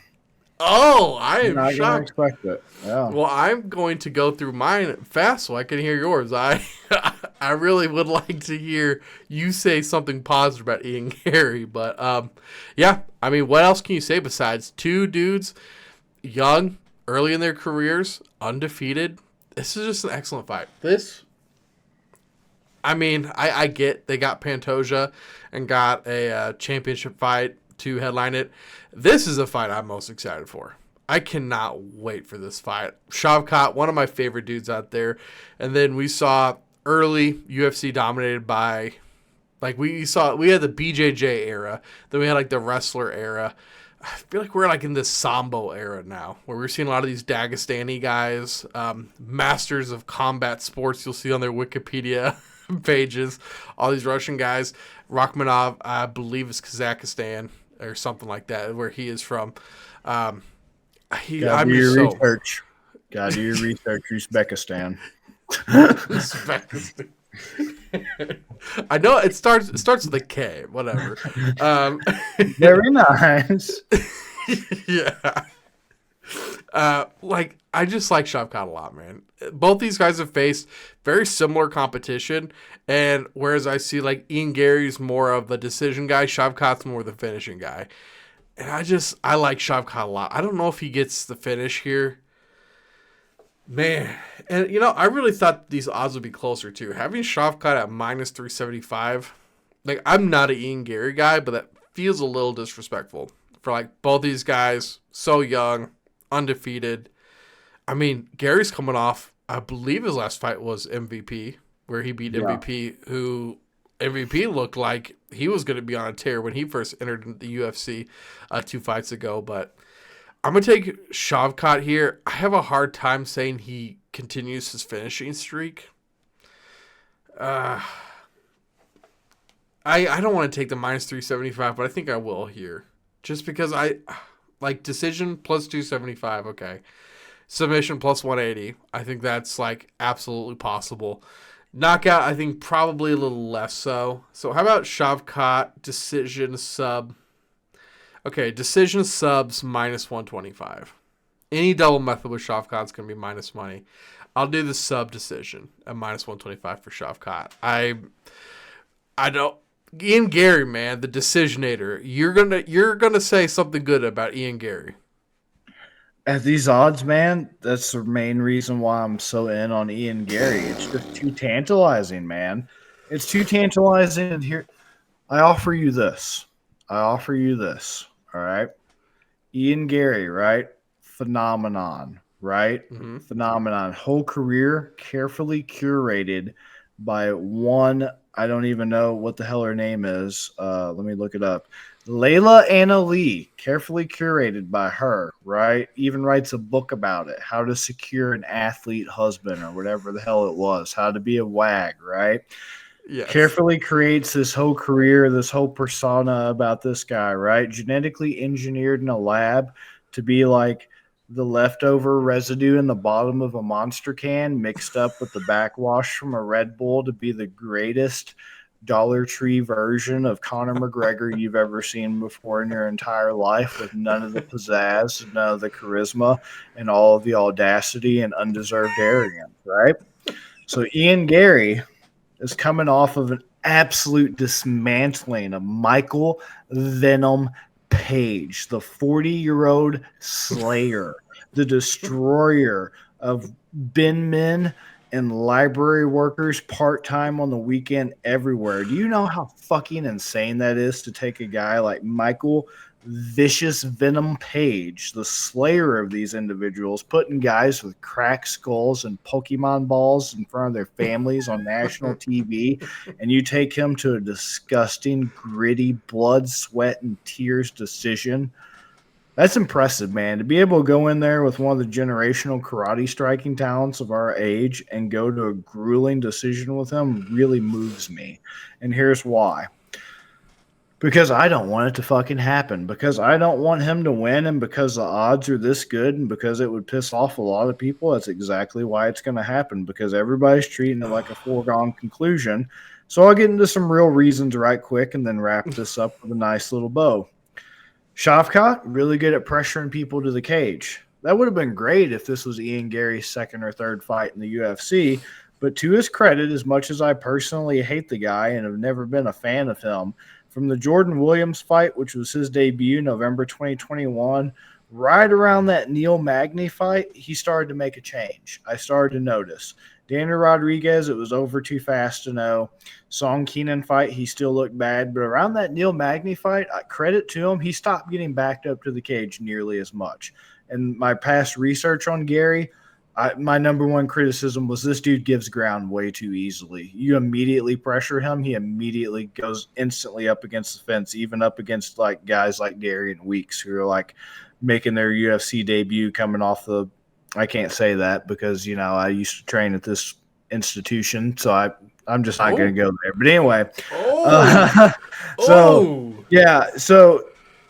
Oh, I You're am not going to shocked. expect it. Yeah. Well, I'm going to go through mine fast so I can hear yours. I really would like to hear you say something positive about Garry, but yeah, I mean, what else can you say besides 2 dudes, young, early in their careers, undefeated? This is just an excellent fight. I get they got Pantoja and got a championship fight to headline it. This is a fight I'm most excited for. I cannot wait for this fight. Shavkat, one of my favorite dudes out there. And then we saw early UFC dominated by, we had the BJJ era. Then we had the wrestler era. I feel like we're in this Sambo era now, where we're seeing a lot of these Dagestani guys, masters of combat sports. You'll see on their Wikipedia pages, all these Russian guys. Rakhmonov, I believe, is Kazakhstan or something like that, where he is from. Gotta do your research. Uzbekistan. Uzbekistan. I know it starts with a K. Whatever. Very nice. Yeah. I just like Shavkat a lot, man. Both these guys have faced very similar competition, and whereas I see Gary's more of the decision guy, Shavkat's more the finishing guy. And I like Shavkat a lot. I don't know if he gets the finish here. Man. And, I really thought these odds would be closer, too. Having Shavkat at minus 375, I'm not an Garry guy, but that feels a little disrespectful for, both these guys, so young, undefeated. I mean, Gary's coming off, I believe his last fight was MVP, where he beat MVP, who MVP looked like he was going to be on a tear when he first entered the UFC 2 fights ago. But I'm going to take Shavkat here. I have a hard time saying he continues his finishing streak. I don't want to take the minus 375, but I think I will here. Just because decision plus 275, okay. Submission plus 180. I think that's like absolutely possible. Knockout, I think probably a little less so. So how about Shavkat decision sub? Okay, decision subs minus 125. Any double method with Shavkat's going to be minus money. I'll do the sub decision at minus 125 for Shavkat. I don't. Ian Garry, man, the decisionator. You're gonna say something good about Ian Garry. At these odds, man, that's the main reason why I'm so in on Ian Garry. It's just too tantalizing, man. It's too tantalizing. And here, I offer you this. All right. Ian Garry, right? Phenomenon, right? Mm-hmm. Phenomenon. Whole career carefully curated by one. I don't even know what the hell her name is. Let me look it up. Layla Anna Lee, carefully curated by her, right? Even writes a book about it, how to secure an athlete husband or whatever the hell it was, how to be a wag, right? Yes. Carefully creates this whole career, this whole persona about this guy, right? Genetically engineered in a lab to be like the leftover residue in the bottom of a Monster can mixed up with the backwash from a Red Bull to be the greatest Dollar Tree version of Conor McGregor you've ever seen before in your entire life, with none of the pizzazz, none of the charisma, and all of the audacity and undeserved arrogance, right? So Ian Garry is coming off of an absolute dismantling of Michael Venom Page, the 40-year-old slayer, the destroyer of bin men and library workers part-time on the weekend everywhere. Do you know how fucking insane that is to take a guy like Michael Vicious Venom Page, the slayer of these individuals, putting guys with cracked skulls and Pokemon balls in front of their families on national TV, and you take him to a disgusting, gritty, blood, sweat, and tears decision? That's impressive, man. To be able to go in there with one of the generational karate striking talents of our age and go to a grueling decision with him really moves me. And here's why. Because I don't want it to fucking happen. Because I don't want him to win, and because the odds are this good, and because it would piss off a lot of people. That's exactly why it's going to happen. Because everybody's treating it like a foregone conclusion. So I'll get into some real reasons right quick and then wrap this up with a nice little bow. Shavkat, really good at pressuring people to the cage. That would have been great if this was Ian Garry's second or third fight in the UFC. But to his credit, as much as I personally hate the guy and have never been a fan of him, from the Jordan Williams fight, which was his debut, November 2021, right around that Neil Magny fight, he started to make a change. I started to notice. Daniel Rodriguez, it was over too fast to know. Song Keenan fight, he still looked bad. But around that Neil Magny fight, credit to him, he stopped getting backed up to the cage nearly as much. And my past research on Garry, my number one criticism was this dude gives ground way too easily. You immediately pressure him, he immediately goes instantly up against the fence, even up against like guys like Darian Weeks who are like making their UFC debut coming off the – I can't say that because, you know, I used to train at this institution, so I'm just not going to go there. But anyway, so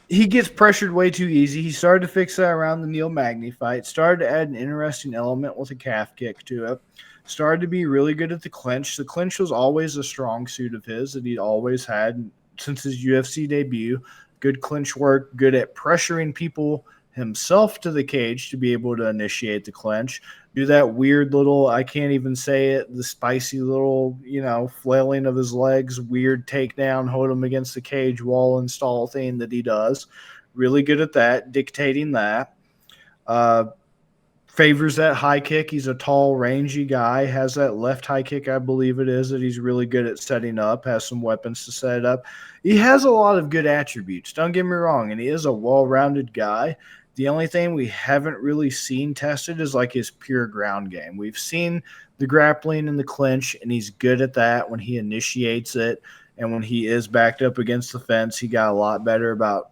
he gets pressured way too easy. He started to fix that around the Neil Magny fight, started to add an interesting element with a calf kick to it, started to be really good at the clinch. The clinch was always a strong suit of his that he'd always had since his UFC debut. Good clinch work, good at pressuring people himself to the cage to be able to initiate the clinch, do that weird little, I can't even say it, the spicy little, you know, flailing of his legs, weird takedown, hold him against the cage wall install thing that he does. Really good at that, dictating that. Favors that high kick. He's a tall, rangy guy, has that left high kick, I believe it is, that he's really good at setting up, has some weapons to set it up. He has a lot of good attributes, don't get me wrong, and he is a well-rounded guy. The only thing we haven't really seen tested is like his pure ground game. We've seen the grappling and the clinch, and he's good at that when he initiates it. And when he is backed up against the fence, he got a lot better about,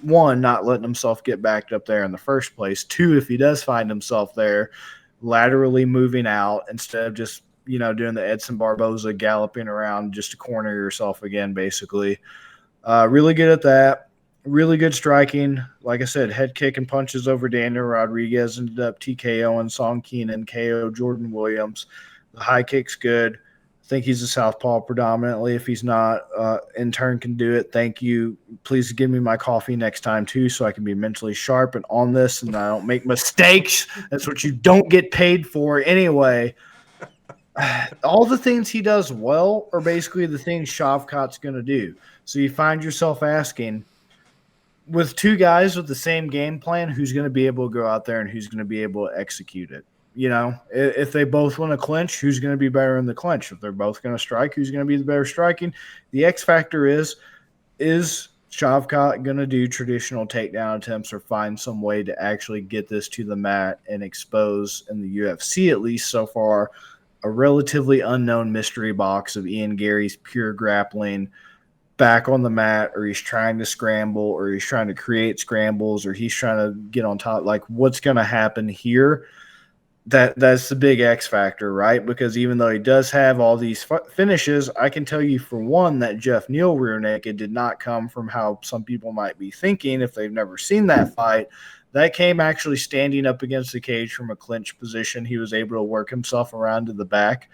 one, not letting himself get backed up there in the first place. Two, if he does find himself there, laterally moving out instead of just, you know, doing the Edson Barboza galloping around just to corner yourself again, basically. Really good at that. Really good striking. Like I said, head kick and punches over Daniel Rodriguez, ended up TKO and Song Keenan, KO Jordan Williams. The high kick's good. I think he's a southpaw predominantly. If he's not, in turn can do it. Thank you. Please give me my coffee next time too, so I can be mentally sharp and on this, and I don't make mistakes. That's what you don't get paid for anyway. All the things he does well are basically the things Shavkat's going to do. So you find yourself asking, with two guys with the same game plan, who's going to be able to go out there and who's going to be able to execute it? You know, if they both want to clinch, who's going to be better in the clinch? If they're both going to strike, who's going to be the better striking? The X factor is Shavkat going to do traditional takedown attempts or find some way to actually get this to the mat and expose, in the UFC at least so far, a relatively unknown mystery box of Ian Garry's pure grappling back on the mat, or he's trying to scramble, or he's trying to create scrambles, or he's trying to get on top. Like, what's going to happen here? That's the big X factor, right? Because even though he does have all these finishes, I can tell you for one that Jeff Neal rear naked did not come from how some people might be thinking if they've never seen that fight. That came actually standing up against the cage from a clinch position. He was able to work himself around to the back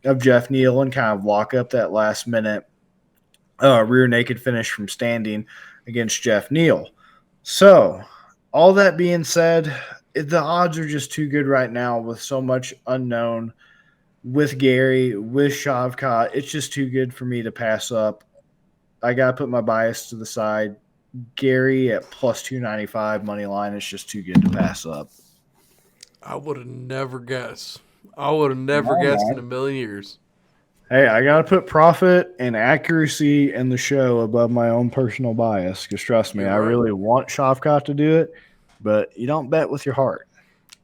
of Jeff Neal and kind of lock up that last minute rear naked finish from standing against Jeff Neal. So, all that being said, the odds are just too good right now with so much unknown with Garry, with Shavkat. It's just too good for me to pass up. I got to put my bias to the side. Garry at plus 295 money line is just too good to pass up. I would have never guessed. I would have never guessed in a million years. Hey, I got to put profit and accuracy in the show above my own personal bias. Because trust me, You're I right. really want Shavkat to do it, but you don't bet with your heart.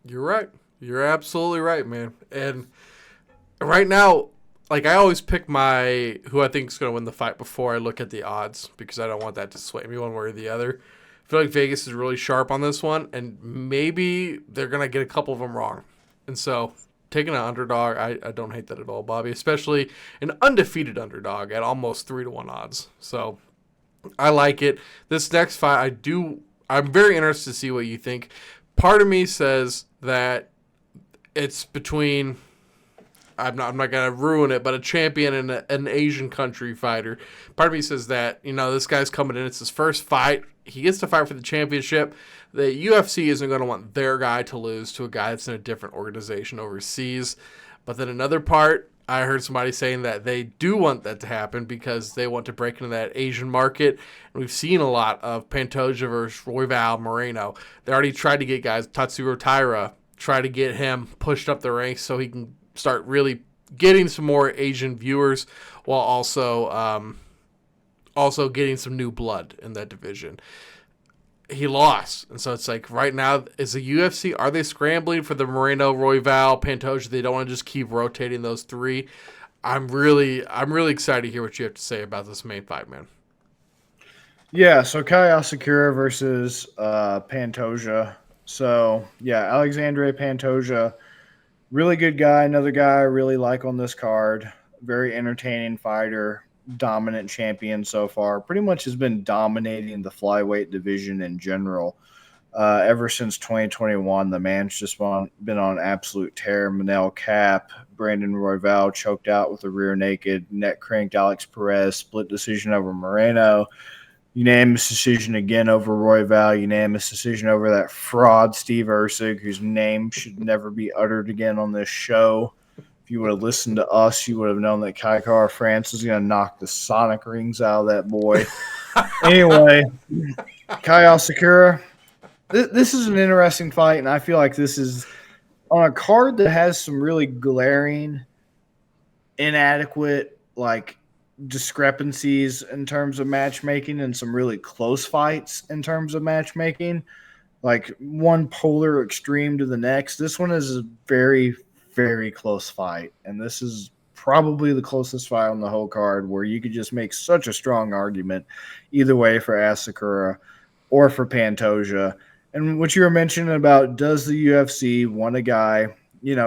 You're right. You're absolutely right, man. And right now, like, I always pick who I think is going to win the fight before I look at the odds, because I don't want that to sway me one way or the other. I feel like Vegas is really sharp on this one, and maybe they're going to get a couple of them wrong. And so, taking an underdog, I don't hate that at all, Bobby, especially an undefeated underdog at almost 3-1 odds. So, I like it. This next fight, I'm very interested to see what you think. Part of me says that it's between, I'm not going to ruin it, but a champion and an Asian country fighter. Part of me says that, this guy's coming in. It's his first fight. He gets to fight for the championship. The UFC isn't going to want their guy to lose to a guy that's in a different organization overseas. But then another part, I heard somebody saying that they do want that to happen because they want to break into that Asian market. And we've seen a lot of Pantoja versus Royval Moreno. They already tried to get guys, Tatsuro Taira, try to get him pushed up the ranks so he can start really getting some more Asian viewers, while also getting some new blood in that division. He lost, and so it's like right now, is the UFC, are they scrambling for the Moreno, Royval, Pantoja? They don't want to just keep rotating those three. I'm really excited to hear what you have to say about this main fight, man. Yeah, so Kai Asakura versus Pantoja. So, yeah, Alexandre Pantoja, really good guy. Another guy I really like on this card. Very entertaining fighter. Dominant champion so far. Pretty much has been dominating the flyweight division in general. Ever since 2021, the man's just been on absolute tear. Manel Cap, Brandon Royval choked out with a rear naked, neck cranked Alex Perez, split decision over Moreno. Unanimous decision again over Royval. Unanimous decision over that fraud Steve Erceg, whose name should never be uttered again on this show. If you would have listened to us, you would have known that Kai Kara France is going to knock the sonic rings out of that boy. Anyway, Kai Asakura, this is an interesting fight, and I feel like this is on a card that has some really glaring, inadequate, discrepancies in terms of matchmaking and some really close fights in terms of matchmaking. Like one polar extreme to the next. This one is a very, very close fight, and this is probably the closest fight on the whole card where you could just make such a strong argument either way for Asakura or for Pantoja. And what you were mentioning about, does the UFC want a guy,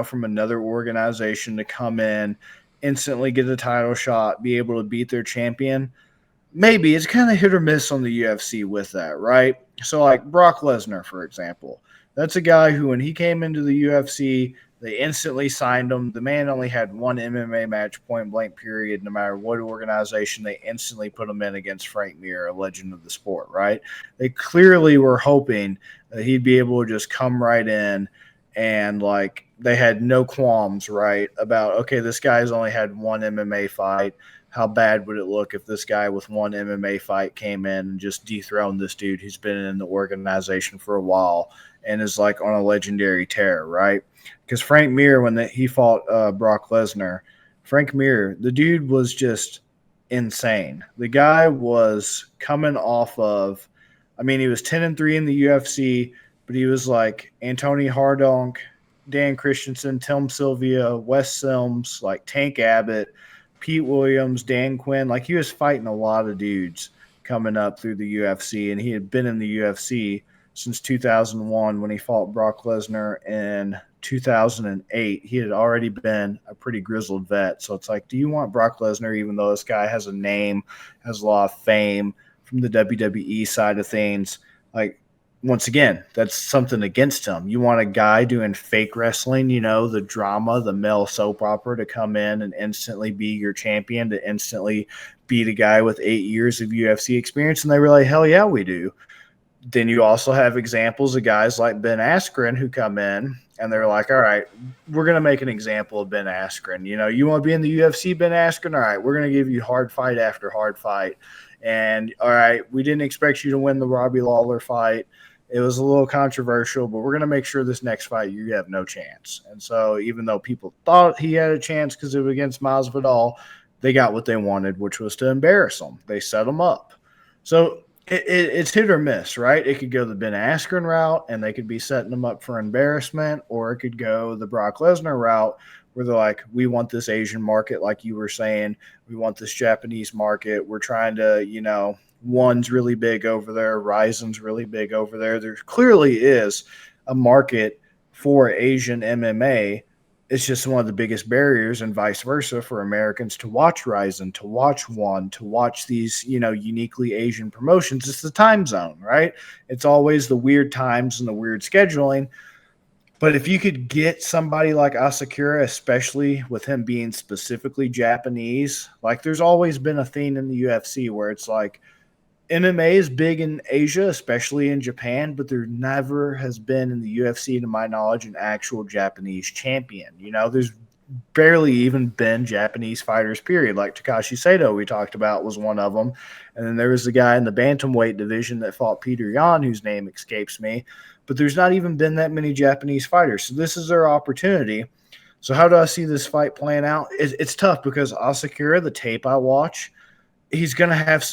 from another organization to come in, instantly get a title shot, be able to beat their champion? maybe it's kind of hit or miss on the UFC with that, right? So, like Brock Lesnar, for example, that's a guy who, when he came into the UFC, they instantly signed him. The man only had one MMA match, point blank, period. No matter what organization, they instantly put him in against Frank Mir, a legend of the sport, right? They clearly were hoping that he'd be able to just come right in and, like, they had no qualms, right, about, okay, this guy's only had one MMA fight. How bad would it look if this guy with one MMA fight came in and just dethroned this dude who's been in the organization for a while and is like on a legendary tear, right? Because Frank Mir, when he fought Brock Lesnar, Frank Mir, the dude was just insane. The guy was coming off of, I mean, he was 10-3 in the UFC, but he was like Anthony Hardonk, Dan Christensen, Tim Sylvia, Wes Sims, like Tank Abbott, Pete Williams, Dan Quinn. Like, he was fighting a lot of dudes coming up through the UFC, and he had been in the UFC since 2001 when he fought Brock Lesnar in 2008. He had already been a pretty grizzled vet. So it's like, do you want Brock Lesnar, even though this guy has a name, has a lot of fame from the WWE side of things? Like, once again, that's something against him. You want a guy doing fake wrestling, the drama, the male soap opera, to come in and instantly be your champion, to instantly beat a guy with 8 years of UFC experience. And they were like, hell yeah, we do. Then you also have examples of guys like Ben Askren who come in and they're like, all right, we're going to make an example of Ben Askren. You want to be in the UFC, Ben Askren? All right, we're going to give you hard fight after hard fight. And all right, we didn't expect you to win the Robbie Lawler fight. It was a little controversial, but we're going to make sure this next fight you have no chance. And so even though people thought he had a chance because it was against Masvidal, they got what they wanted, which was to embarrass him. They set him up. So it's hit or miss, right? It could go the Ben Askren route, and they could be setting him up for embarrassment, or it could go the Brock Lesnar route, where they're like, we want this Asian market, like you were saying. We want this Japanese market. We're trying to, one's really big over there. Ryzen's really big over there. There clearly is a market for Asian MMA. It's just one of the biggest barriers, and vice versa, for Americans to watch Ryzen, to watch One, to watch these, uniquely Asian promotions. It's the time zone, right? It's always the weird times and the weird scheduling. But if you could get somebody like Asakura, especially with him being specifically Japanese, like, there's always been a theme in the UFC where it's like, MMA is big in Asia, especially in Japan, but there never has been in the UFC, to my knowledge, an actual Japanese champion. There's barely even been Japanese fighters, period. Like Takashi Sato, we talked about, was one of them. And then there was the guy in the bantamweight division that fought Peter Yan, whose name escapes me. But there's not even been that many Japanese fighters. So this is their opportunity. So how do I see this fight playing out? It's tough because Asakura, the tape I watch, he's gonna have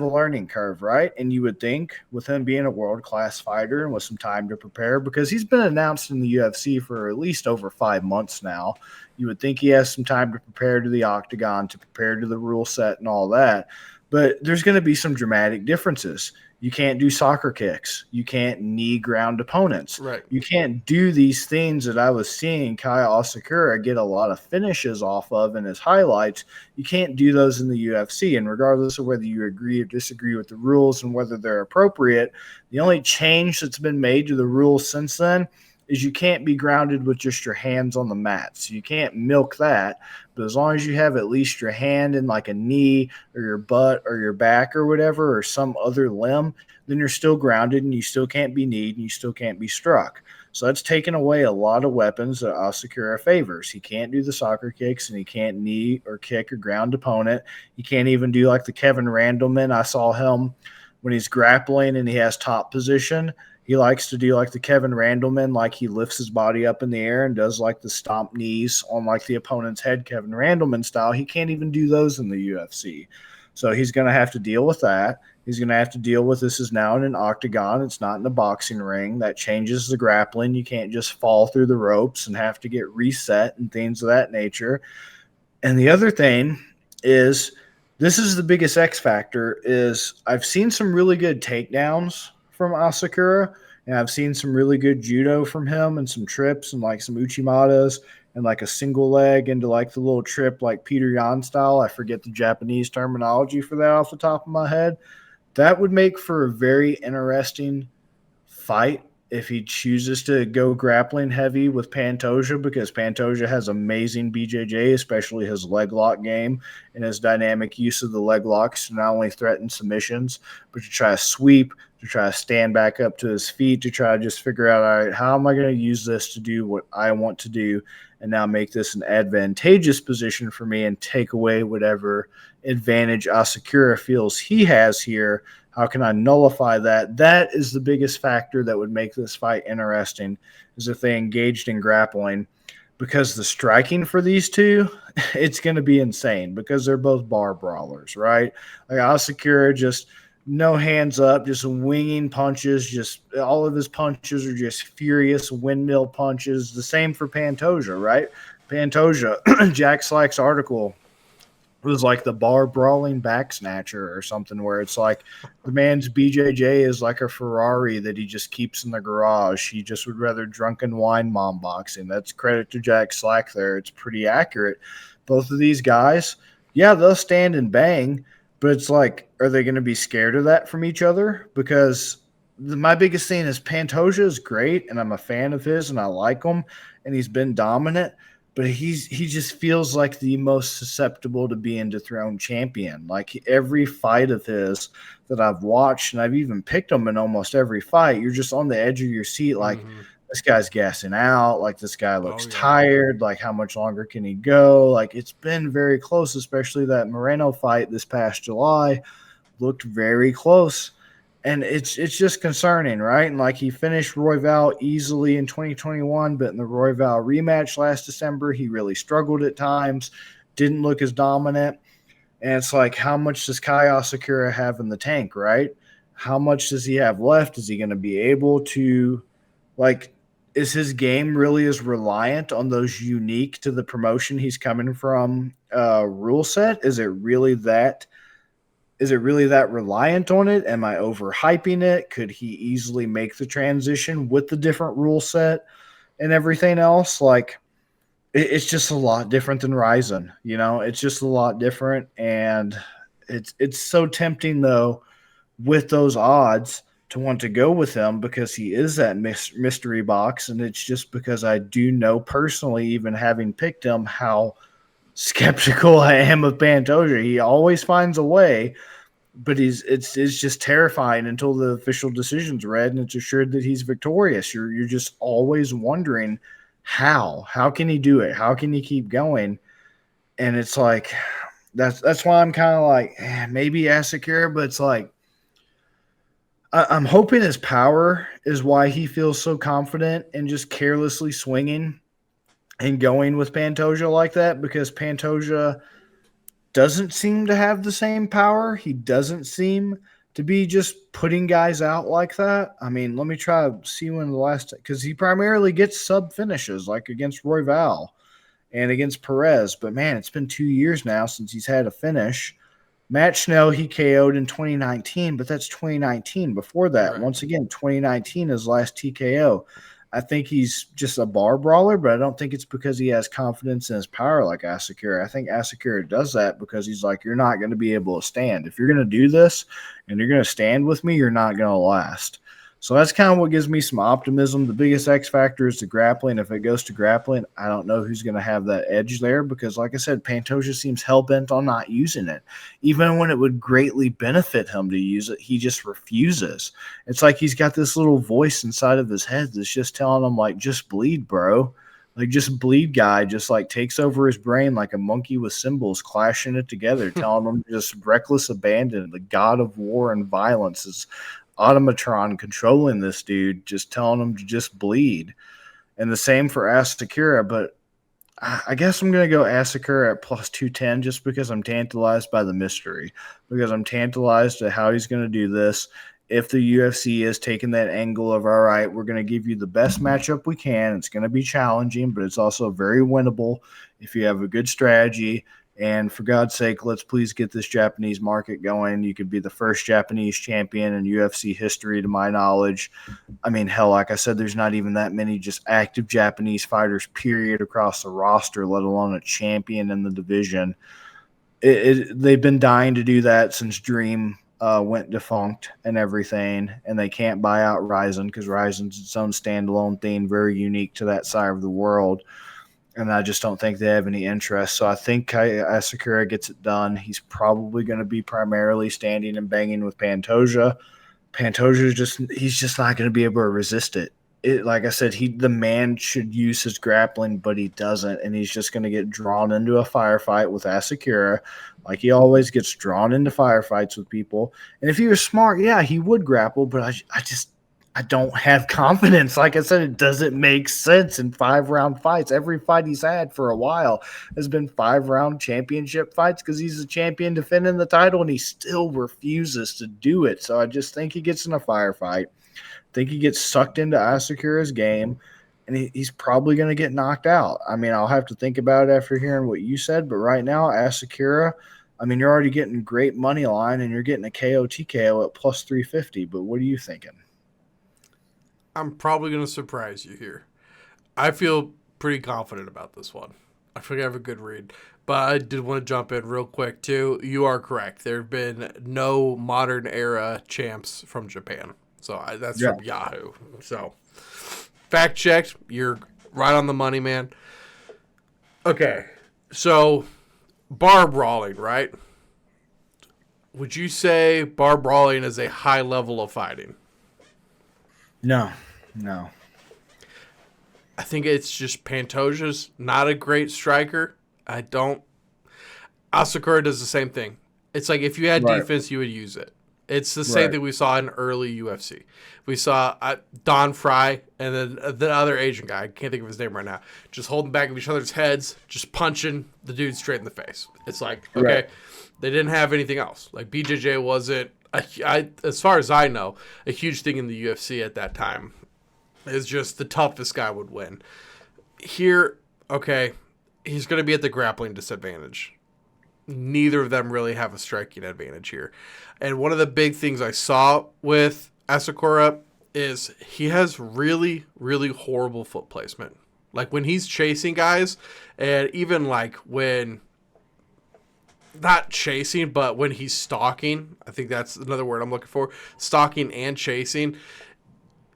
a learning curve, right? And you would think, with him being a world-class fighter and with some time to prepare, because he's been announced in the UFC for at least over 5 months now, you would think he has some time to prepare to the octagon, to prepare to the rule set and all that. But there's going to be some dramatic differences. You can't do soccer kicks. You can't knee ground opponents. Right. You can't do these things that I was seeing Kai Asakura get a lot of finishes off of in his highlights. You can't do those in the UFC. And regardless of whether you agree or disagree with the rules and whether they're appropriate, the only change that's been made to the rules since then is you can't be grounded with just your hands on the mat. So you can't milk that. But as long as you have at least your hand in like a knee or your butt or your back or whatever, or some other limb, then you're still grounded and you still can't be kneed and you still can't be struck. So that's taken away a lot of weapons that Asakura favors. He can't do the soccer kicks, and he can't knee or kick or ground opponent. He can't even do like the Kevin Randleman. I saw him when he's grappling and he has top position. He likes to do like the Kevin Randleman, like he lifts his body up in the air and does like the stomp knees on like the opponent's head, Kevin Randleman style. He can't even do those in the UFC. So he's going to have to deal with that. He's going to have to deal with, this is now in an octagon. It's not in a boxing ring. That changes the grappling. You can't just fall through the ropes and have to get reset and things of that nature. And the other thing is, this is the biggest X factor, is I've seen some really good takedowns from Asakura, and I've seen some really good judo from him and some trips and like some uchimatas. and like a single leg into like the little trip like Peter Yan style. I forget the Japanese terminology for that off the top of my head. That would make for a very interesting fight if he chooses to go grappling heavy with Pantoja, because Pantoja has amazing BJJ, especially his leg lock game and his dynamic use of the leg locks to not only threaten submissions, but to try to sweep, to try to stand back up to his feet, to try to just figure out, all right, how am I going to use this to do what I want to do and now make this an advantageous position for me and take away whatever advantage Asakura feels he has here. How can I nullify that? That is the biggest factor that would make this fight interesting, is if they engaged in grappling, because the striking for these two, it's going to be insane because they're both bar brawlers, right? Like Asakura, just no hands up, just winging punches. Just all of his punches are just furious windmill punches. The same for Pantoja, right? Pantoja, Jack Slack's article was like the bar brawling back snatcher or something, where it's like the man's BJJ is like a Ferrari that he just keeps in the garage. He just would rather drunken wine mom boxing. That's credit to Jack Slack there. It's pretty accurate. Both of these guys, yeah, they'll stand and bang, but it's like, are they going to be scared of that from each other? Because my biggest thing is Pantoja is great, and I'm a fan of his, and I like him, and he's been dominant, but he just feels like the most susceptible to being dethroned champion. Like every fight of his that I've watched, and I've even picked him in almost every fight, you're just on the edge of your seat, like, this guy's gassing out, like this guy looks tired, like how much longer can he go? Like it's been very close, especially that Moreno fight this past July looked very close. And it's just concerning, right? And like he finished Royval easily in 2021, but in the Royval rematch last December, he really struggled at times, didn't look as dominant. And it's like, how much does Kai Asakura have in the tank, right? How much does he have left? Is he going to be able to, like, is his game really as reliant on those unique to the promotion he's coming from rule set? Is it really that reliant on it? Am I overhyping it? Could he easily make the transition with the different rule set and everything else? Like, it's just a lot different than Ryzen, you know? It's just a lot different, and it's so tempting, though, with those odds to want to go with him because he is that mystery box, and it's just because I do know personally, even having picked him, how skeptical I am of Pantoja. He always finds a way, but it's just terrifying until the official decision's read and it's assured that he's victorious. You're just always wondering how can he do it? How can he keep going? And it's like that's why I'm kind of like maybe Asakura, but it's like I'm hoping his power is why he feels so confident and just carelessly swinging and going with Pantoja like that, because Pantoja doesn't seem to have the same power. He doesn't seem to be just putting guys out like that. I mean, let me try to see when the last, because he primarily gets sub finishes like against Royval and against Perez. But man, it's been 2 years now since he's had a finish. Matt Schnell, he KO'd in 2019, but that's 2019. Before that, right. Once again, 2019 is last TKO. I think he's just a bar brawler, but I don't think it's because he has confidence in his power like Asakura. I think Asakura does that because he's like, you're not going to be able to stand. If you're going to do this and you're going to stand with me, you're not going to last. So that's kind of what gives me some optimism. The biggest X factor is the grappling. If it goes to grappling, I don't know who's going to have that edge there because, like I said, Pantoja seems hell-bent on not using it. Even when it would greatly benefit him to use it, he just refuses. It's like he's got this little voice inside of his head that's just telling him, like, just bleed, bro. Like, just bleed guy just, like, takes over his brain like a monkey with cymbals, clashing it together, telling him just reckless abandon. The god of war and violence is automatron controlling this dude, just telling him to just bleed. And the same for Asakura, but I guess I'm going to go Asakura at plus 210 just because I'm tantalized by the mystery, because I'm tantalized at how he's going to do this. If the UFC is taking that angle of, all right, we're going to give you the best matchup we can. It's going to be challenging, but it's also very winnable if you have a good strategy. And for God's sake, let's please get this Japanese market going. You could be the first Japanese champion in UFC history, to my knowledge. I mean, hell, like I said, there's not even that many just active Japanese fighters, period, across the roster, let alone a champion in the division. They've been dying to do that since Dream went defunct and everything, and they can't buy out Ryzen because Ryzen's its own standalone thing, very unique to that side of the world. And I just don't think they have any interest. So I think Kai Asakura gets it done. He's probably going to be primarily standing and banging with Pantoja. He's just not going to be able to resist it. Like I said, the man should use his grappling, but he doesn't, and he's just going to get drawn into a firefight with Asakura, like he always gets drawn into firefights with people. And if he was smart, yeah, he would grapple, but I don't have confidence. Like I said, it doesn't make sense in 5-round fights. Every fight he's had for a while has been 5-round championship fights because he's a champion defending the title, and he still refuses to do it. So I just think he gets in a firefight. I think he gets sucked into Asakura's game, and he's probably going to get knocked out. I mean, I'll have to think about it after hearing what you said, but right now, Asakura, I mean, you're already getting great money line, and you're getting a KO TKO at plus 350, but what are you thinking? I'm probably going to surprise you here. I feel pretty confident about this one. I think I have a good read. But I did want to jump in real quick, too. You are correct. There have been no modern era champs from Japan. So that's from Yahoo. So fact checked. You're right on the money, man. Okay. So bar brawling, right? Would you say bar brawling is a high level of fighting? No. I think it's just Pantoja's not a great striker. Asakura does the same thing. It's like if you had defense, you would use it. It's the same thing we saw in early UFC. We saw Don Fry and then the other Asian guy, I can't think of his name right now, just holding back of each other's heads, just punching the dude straight in the face. It's like, okay, they didn't have anything else. Like BJJ wasn't, as far as I know, a huge thing in the UFC at that time. Is just the toughest guy would win. Here, okay, he's going to be at the grappling disadvantage. Neither of them really have a striking advantage here. And one of the big things I saw with Asakura is he has really, really horrible foot placement. Like when he's chasing guys, and even like when, not chasing, but when he's stalking, I think that's another word I'm looking for, stalking and chasing,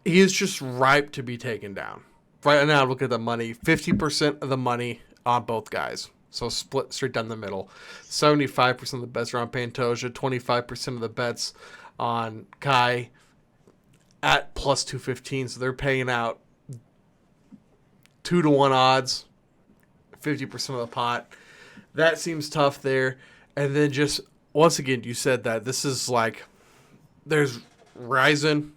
he is just ripe to be taken down. Right now, look at the money. 50% of the money on both guys. So split straight down the middle. 75% of the bets are on Pantoja. 25% of the bets on Kai at plus 215. So they're paying out 2-1 odds. 50% of the pot. That seems tough there. And then just, once again, you said that this is like, there's Risen.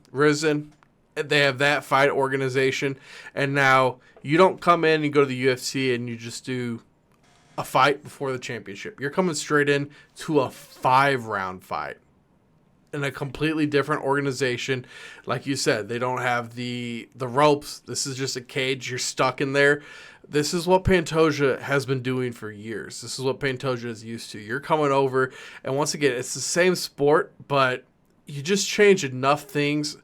They have that fight organization. And now you don't come in and go to the UFC and you just do a fight before the championship. You're coming straight in to a 5-round fight in a completely different organization. Like you said, they don't have the ropes. This is just a cage. You're stuck in there. This is what Pantoja has been doing for years. This is what Pantoja is used to. You're coming over, and once again, it's the same sport, but you just change enough things,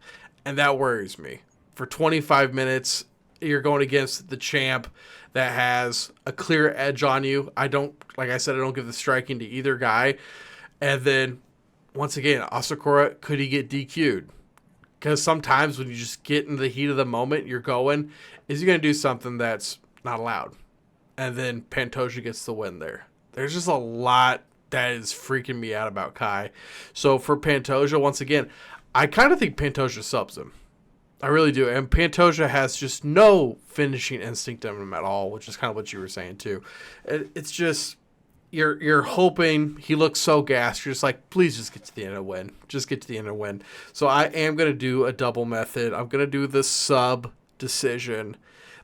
and that worries me. For 25 minutes, you're going against the champ that has a clear edge on you. Like I said, I don't give the striking to either guy. And then, once again, Asakura, could he get DQ'd? Because sometimes when you just get in the heat of the moment, you're going, is he going to do something that's not allowed? And then Pantoja gets the win there. There's just a lot that is freaking me out about Kai. So for Pantoja, once again, I kind of think Pantoja subs him. I really do. And Pantoja has just no finishing instinct in him at all, which is kind of what you were saying too. It's just, you're hoping he looks so gassed. You're just like, please just get to the end and win. Just get to the end and win. So I am going to do a double method. I'm going to do the sub decision.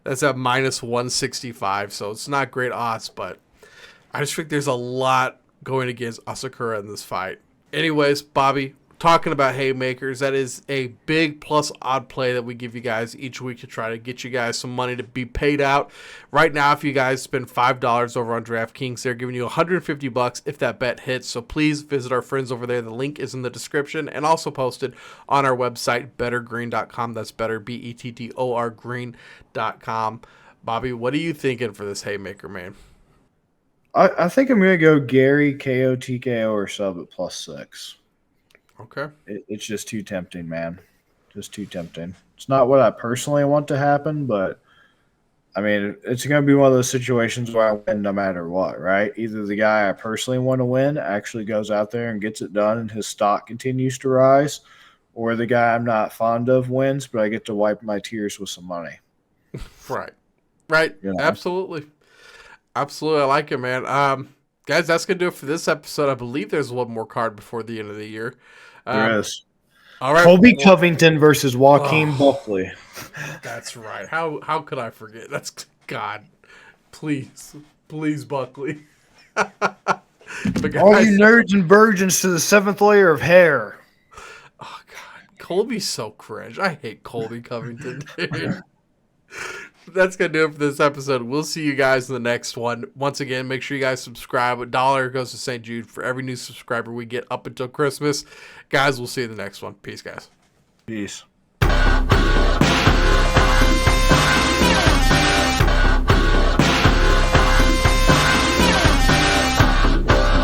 That's at minus 165. So it's not great odds, but I just think there's a lot going against Asakura in this fight. Anyways, Bobby, talking about haymakers, that is a big plus odd play that we give you guys each week to try to get you guys some money to be paid out. Right now, if you guys spend $5 over on DraftKings, they're giving you $150 if that bet hits. So please visit our friends over there. The link is in the description and also posted on our website, bettergreen.com. That's better, BETTOR green.com. Bobby, what are you thinking for this haymaker, man? I think I'm going to go Garry, KO, TKO, or sub at +6. Okay. It's just too tempting, man. Just too tempting. It's not what I personally want to happen, but I mean, it's going to be one of those situations where I win no matter what, right? Either the guy I personally want to win actually goes out there and gets it done and his stock continues to rise, or the guy I'm not fond of wins, but I get to wipe my tears with some money. Right. Right. You know? Absolutely. Absolutely. I like it, man. Guys, that's going to do it for this episode. I believe there's one more card before the end of the year. There is. All right. Colby Covington versus Joaquin Buckley. That's right. How could I forget? That's God. Please, Buckley. But guys, all you nerds and virgins to the 7th layer of hair. Oh God, Colby's so cringe. I hate Colby Covington, dude. That's going to do it for this episode. We'll see you guys in the next one. Once again, make sure you guys subscribe. $1 goes to St. Jude for every new subscriber we get up until Christmas. Guys, we'll see you in the next one. Peace, guys. Peace.